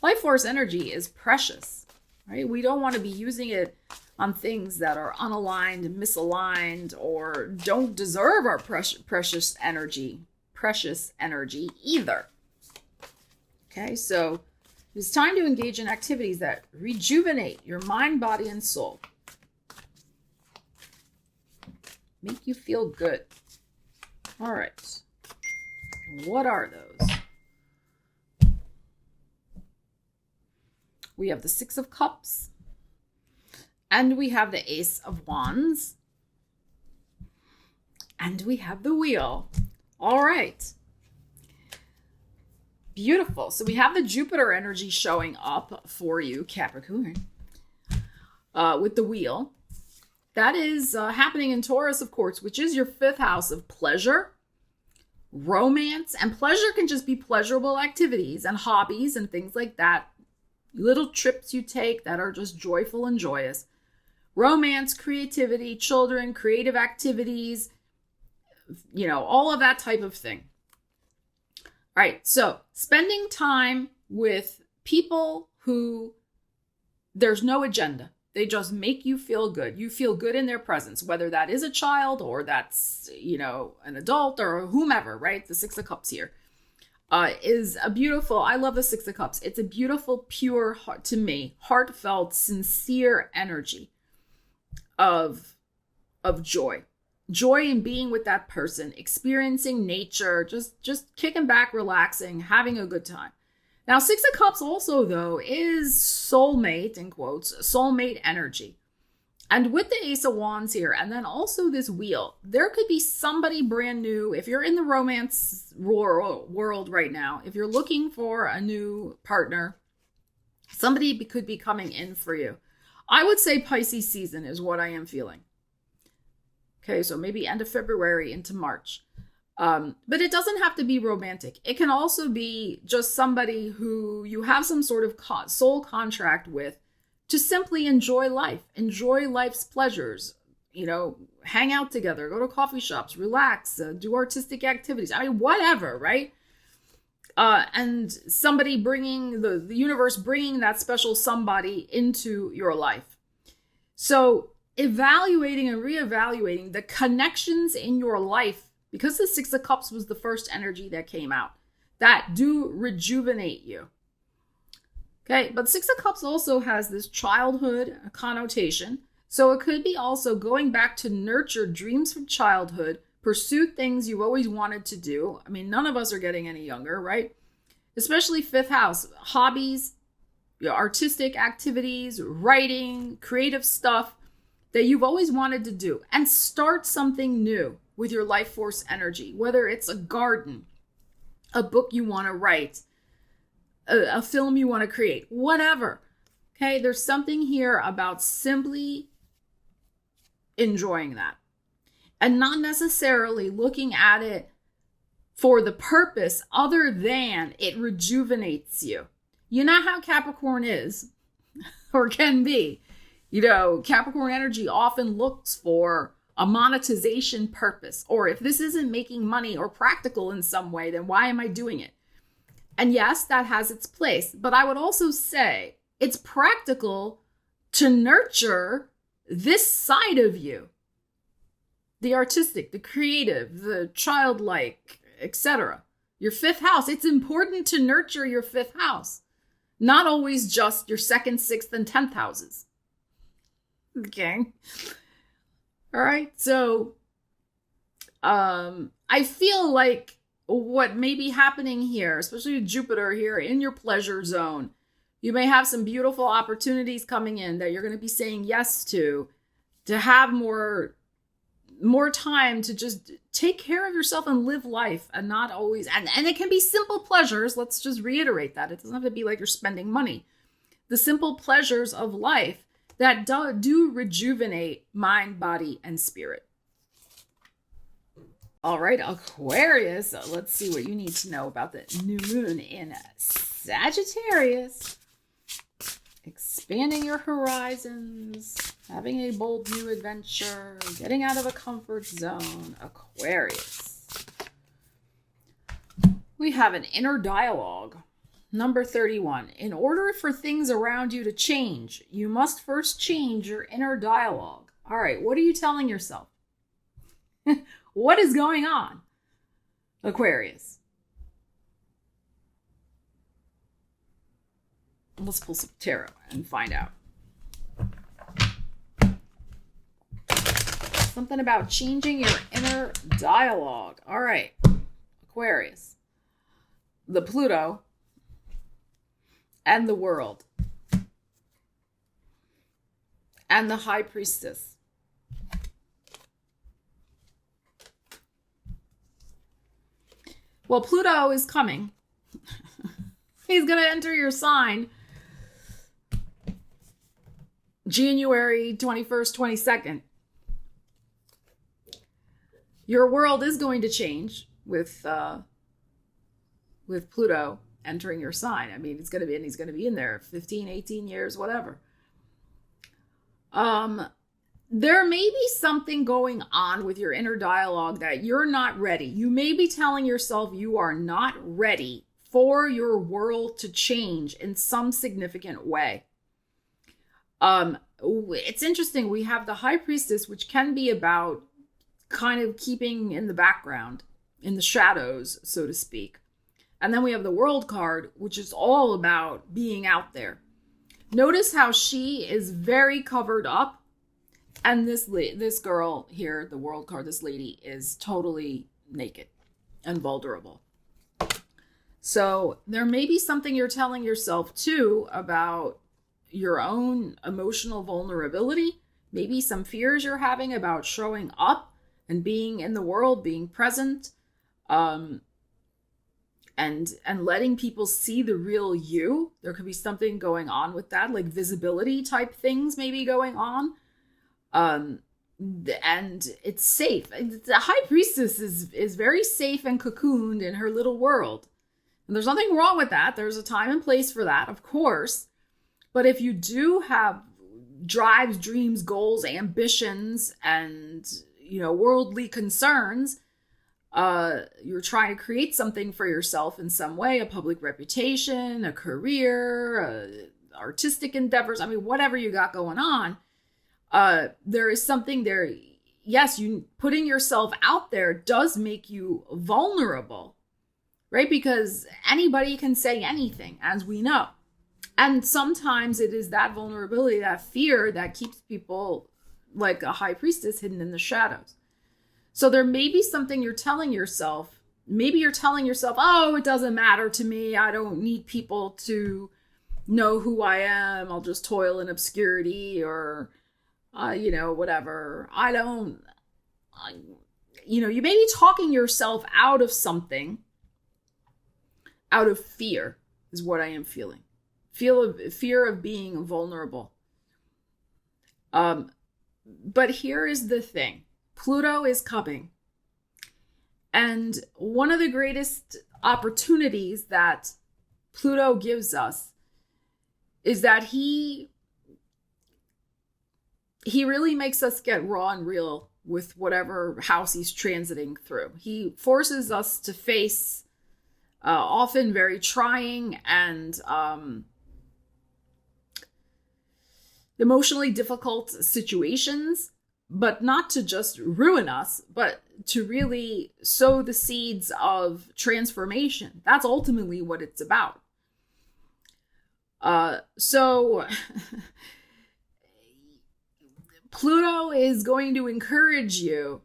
Life force energy is precious, right? We don't want to be using it on things that are unaligned, misaligned, or don't deserve our precious energy either. Okay, so it's time to engage in activities that rejuvenate your mind, body, and soul. Make you feel good. All right. What are those? We have the Six of Cups. And we have the Ace of Wands. And we have the Wheel. All right. Beautiful. So we have the Jupiter energy showing up for you, Capricorn, with the Wheel. That is happening in Taurus, of course, which is your 5th house of pleasure, romance, and pleasure can just be pleasurable activities and hobbies and things like that. Little trips you take that are just joyful and joyous. Romance, creativity, children, creative activities, you know, all of that type of thing. All right, so spending time with people who there's no agenda. They just make you feel good. You feel good in their presence, whether that is a child or that's, you know, an adult or whomever, right? The Six of Cups here is a beautiful, I love the Six of Cups. It's a beautiful, pure, to me, heartfelt, sincere energy of joy. Joy in being with that person, experiencing nature, just kicking back, relaxing, having a good time. Now, Six of Cups also, though, is soulmate, in quotes, soulmate energy. And with the Ace of Wands here, and then also this Wheel, there could be somebody brand new. If you're in the romance world right now, if you're looking for a new partner, somebody could be coming in for you. I would say Pisces season is what I am feeling. Okay, so maybe end of February into March. But it doesn't have to be romantic. It can also be just somebody who you have some sort of soul contract with to simply enjoy life, enjoy life's pleasures, you know, hang out together, go to coffee shops, relax, do artistic activities. I mean, whatever, right? And somebody bringing the universe, bringing that special somebody into your life. So evaluating and reevaluating the connections in your life, because the Six of Cups was the first energy that came out, that do rejuvenate you. Okay, but Six of Cups also has this childhood connotation. So it could be also going back to nurture dreams from childhood, pursue things you've always wanted to do. I mean, none of us are getting any younger, right? Especially 5th house, hobbies, artistic activities, writing, creative stuff that you've always wanted to do, and start something new with your life force energy, whether it's a garden, a book you want to write, a film you want to create, whatever. Okay, there's something here about simply enjoying that and not necessarily looking at it for the purpose other than it rejuvenates you. You know how Capricorn is or can be. You know, Capricorn energy often looks for a monetization purpose, or if this isn't making money or practical in some way, then why am I doing it? And yes, that has its place, but I would also say it's practical to nurture this side of you, the artistic, the creative, the childlike, etc. Your 5th house, it's important to nurture your 5th house, not always just your 2nd, 6th, and 10th houses. Okay. All right. So, I feel like what may be happening here, especially with Jupiter here in your pleasure zone, you may have some beautiful opportunities coming in that you're going to be saying yes to have more time to just take care of yourself and live life, and not always, and it can be simple pleasures. Let's just reiterate that. It doesn't have to be like you're spending money. The simple pleasures of life that do rejuvenate mind, body, and spirit. All right, Aquarius, let's see what you need to know about the new moon in Sagittarius. Expanding your horizons. Having a bold new adventure, getting out of a comfort zone, Aquarius. We have an inner dialogue. Number 31. In order for things around you to change, you must first change your inner dialogue. All right, what are you telling yourself? What is going on, Aquarius? Let's pull some tarot and find out. Something about changing your inner dialogue. All right, Aquarius. The Pluto and the World and the High Priestess. Well, Pluto is coming. He's going to enter your sign January 21st, 22nd. Your world is going to change with Pluto entering your sign. I mean, he's going to be in there 15, 18 years, whatever. There may be something going on with your inner dialogue that you're not ready. You may be telling yourself you are not ready for your world to change in some significant way. It's interesting. We have the High Priestess, which can be about kind of keeping in the background, in the shadows, so to speak. And then we have the World card, which is all about being out there. Notice how she is very covered up. And this girl here, the World card, this lady is totally naked and vulnerable. So there may be something you're telling yourself too about your own emotional vulnerability. Maybe some fears you're having about showing up and being in the world, being present, and letting people see the real you. There could be something going on with that, like visibility type things maybe going on. And it's safe. The High Priestess is very safe and cocooned in her little world. And there's nothing wrong with that. There's a time and place for that, of course. But if you do have drives, dreams, goals, ambitions, and, worldly concerns, you're trying to create something for yourself in some way, a public reputation, a career, artistic endeavors. I mean, whatever you got going on. There is something there. Yes, you putting yourself out there does make you vulnerable, right? Because anybody can say anything, as we know. And sometimes it is that vulnerability, that fear that keeps people like a High Priestess hidden in the shadows. So there may be something you're telling yourself. Maybe you're telling yourself, oh, it doesn't matter to me. I don't need people to know who I am. I'll just toil in obscurity or whatever. You may be talking yourself out of something, out of fear is what I am feeling. Fear of being vulnerable. But here is the thing. Pluto is coming. And one of the greatest opportunities that Pluto gives us is that he really makes us get raw and real with whatever house he's transiting through. He forces us to face often very trying and emotionally difficult situations, but not to just ruin us, but to really sow the seeds of transformation. That's ultimately what it's about. So Pluto is going to encourage you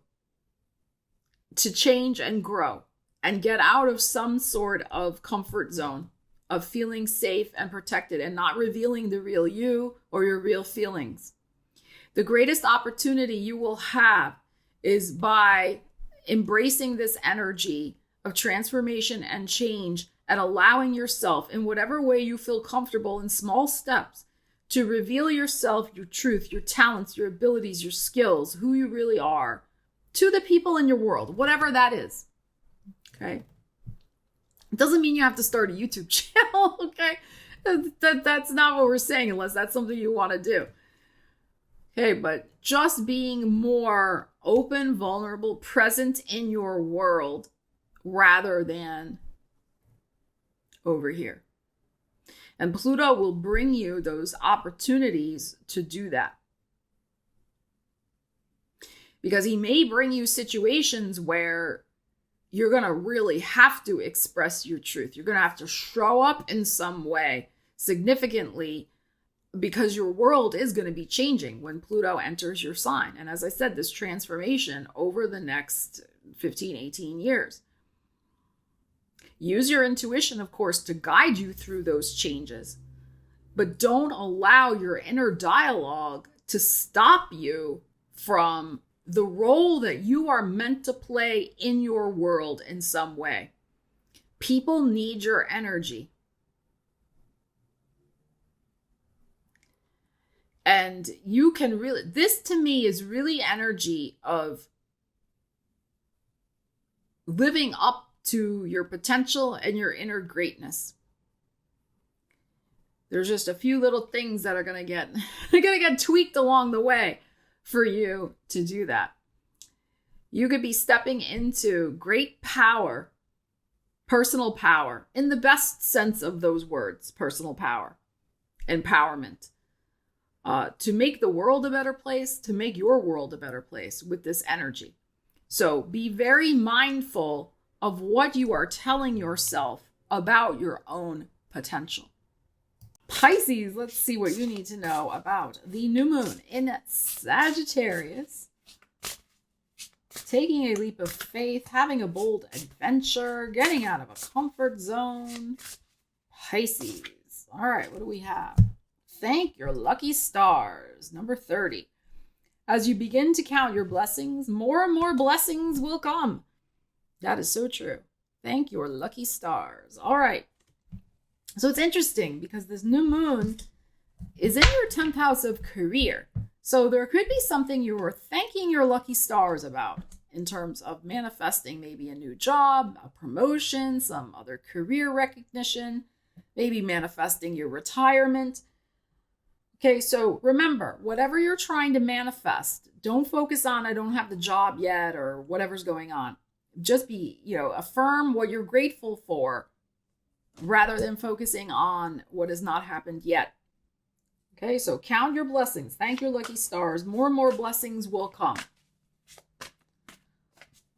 to change and grow and get out of some sort of comfort zone of feeling safe and protected and not revealing the real you or your real feelings. The greatest opportunity you will have is by embracing this energy of transformation and change and allowing yourself in whatever way you feel comfortable in small steps to reveal yourself, your truth, your talents, your abilities, your skills, who you really are to the people in your world, whatever that is. Okay. It doesn't mean you have to start a YouTube channel. Okay. That's not what we're saying unless that's something you want to do. Okay, but just being more open, vulnerable, present in your world rather than over here. And Pluto will bring you those opportunities to do that. Because he may bring you situations where you're going to really have to express your truth. You're going to have to show up in some way significantly, because your world is going to be changing when Pluto enters your sign. And as I said, this transformation over the next 15, 18 years. Use your intuition, of course, to guide you through those changes. But don't allow your inner dialogue to stop you from the role that you are meant to play in your world in some way. People need your energy. And you can really, this to me is really energy of living up to your potential and your inner greatness. There's just a few little things that are going to get tweaked along the way for you to do that. You could be stepping into great power, personal power, in the best sense of those words, personal power, empowerment. To make the world a better place, to make your world a better place with this energy. So be very mindful of what you are telling yourself about your own potential. Pisces, let's see what you need to know about the new moon in Sagittarius. Taking a leap of faith, having a bold adventure, getting out of a comfort zone. Pisces. All right, what do we have? Thank your lucky stars. Number 30. As you begin to count your blessings, more and more blessings will come. That is so true. Thank your lucky stars. All right. So it's interesting because this new moon is in your 10th house of career. So there could be something you were thanking your lucky stars about in terms of manifesting maybe a new job, a promotion, some other career recognition, maybe manifesting your retirement. Okay, so remember, whatever you're trying to manifest, don't focus on, I don't have the job yet or whatever's going on. Just be, affirm what you're grateful for rather than focusing on what has not happened yet. Okay, so count your blessings. Thank your lucky stars. More and more blessings will come.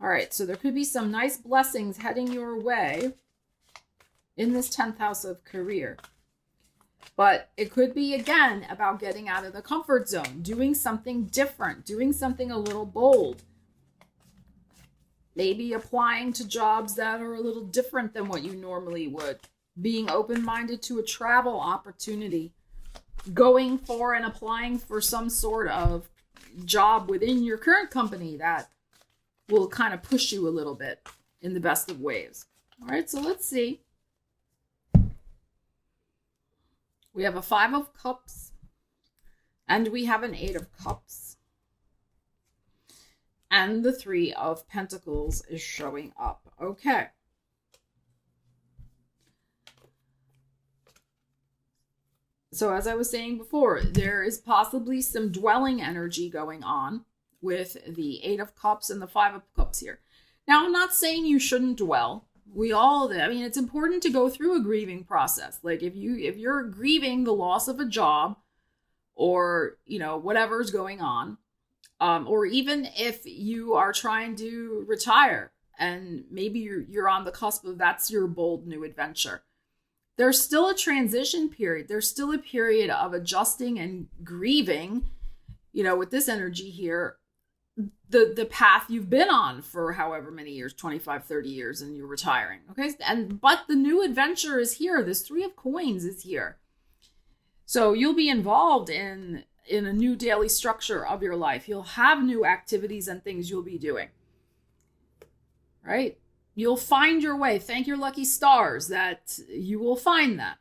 All right, so there could be some nice blessings heading your way in this 10th house of career. But it could be, again, about getting out of the comfort zone, doing something different, doing something a little bold. Maybe applying to jobs that are a little different than what you normally would. Being open-minded to a travel opportunity. Going for and applying for some sort of job within your current company that will kind of push you a little bit in the best of ways. All right, so let's see. We have a 5 of Cups, and we have an 8 of Cups. And the 3 of Pentacles is showing up. Okay. So as I was saying before, there is possibly some dwelling energy going on with the 8 of Cups and the 5 of Cups here. Now, I'm not saying you shouldn't dwell. It's important to go through a grieving process. Like if you're grieving the loss of a job or, whatever's going on, or even if you are trying to retire and maybe you're on the cusp of that's your bold new adventure. There's still a transition period. There's still a period of adjusting and grieving, with this energy here, the path you've been on for however many years, 25, 30 years, and you're retiring. Okay. But the new adventure is here. This 3 of Coins is here. So you'll be involved in a new daily structure of your life. You'll have new activities and things you'll be doing. Right? You'll find your way. Thank your lucky stars that you will find that.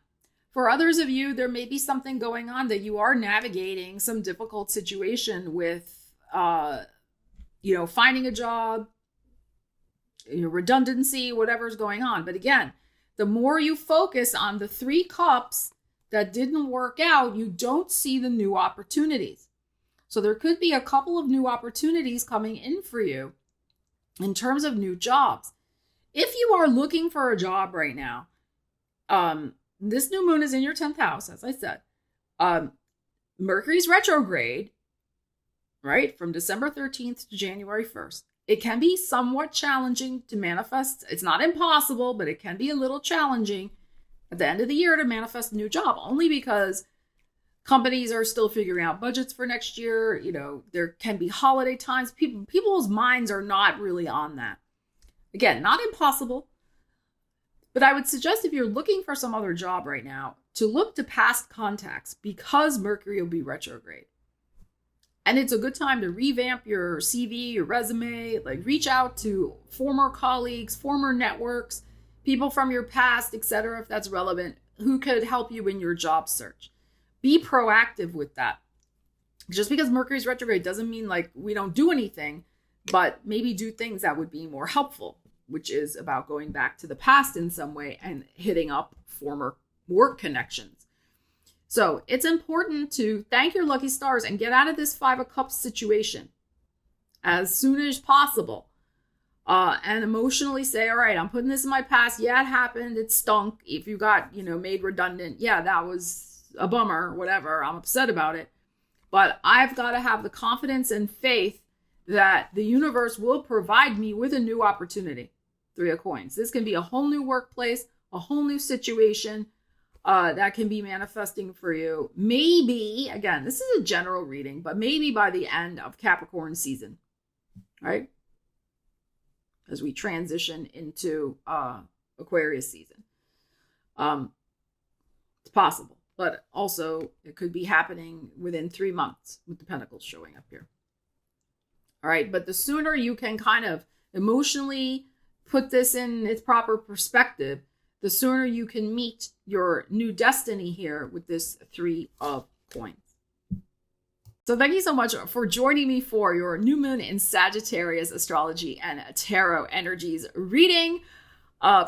For others of you, there may be something going on that you are navigating some difficult situation with, finding a job, redundancy, whatever's going on. But again, the more you focus on the 3 cups that didn't work out, you don't see the new opportunities. So there could be a couple of new opportunities coming in for you in terms of new jobs. If you are looking for a job right now, this new moon is in your 10th house, as I said. Mercury's retrograde, right, from December 13th to January 1st. It can be somewhat challenging to manifest. It's not impossible, but it can be a little challenging at the end of the year to manifest a new job, only because companies are still figuring out budgets for next year. You know, there can be holiday times. People's minds are not really on that. Again, not impossible, but I would suggest if you're looking for some other job right now to look to past contacts because Mercury will be retrograde. And it's a good time to revamp your CV, your resume, like reach out to former colleagues, former networks, people from your past, etc., if that's relevant, who could help you in your job search. Be proactive with that. Just because Mercury's retrograde doesn't mean like we don't do anything, but maybe do things that would be more helpful, which is about going back to the past in some way and hitting up former work connections. So it's important to thank your lucky stars and get out of this 5 of Cups situation as soon as possible. And emotionally say, all right, I'm putting this in my past. Yeah, it happened. It stunk. If you got, made redundant, yeah, that was a bummer, whatever. I'm upset about it. But I've got to have the confidence and faith that the universe will provide me with a new opportunity. 3 of Coins. This can be a whole new workplace, a whole new situation that can be manifesting for you. Maybe, again, this is a general reading, but maybe by the end of Capricorn season, right? As we transition into Aquarius season. It's possible, but also it could be happening within 3 months with the Pentacles showing up here. All right, but the sooner you can kind of emotionally put this in its proper perspective, the sooner you can meet your new destiny here with this 3 of Coins. So thank you so much for joining me for your new moon in Sagittarius astrology and tarot energies reading.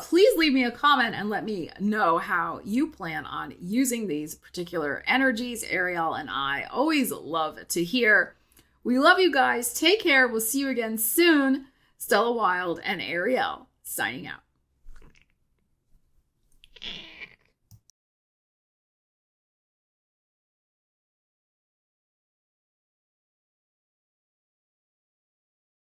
Please leave me a comment and let me know how you plan on using these particular energies. Ariel and I always love to hear. We love you guys. Take care. We'll see you again soon. Stella Wilde and Ariel signing out.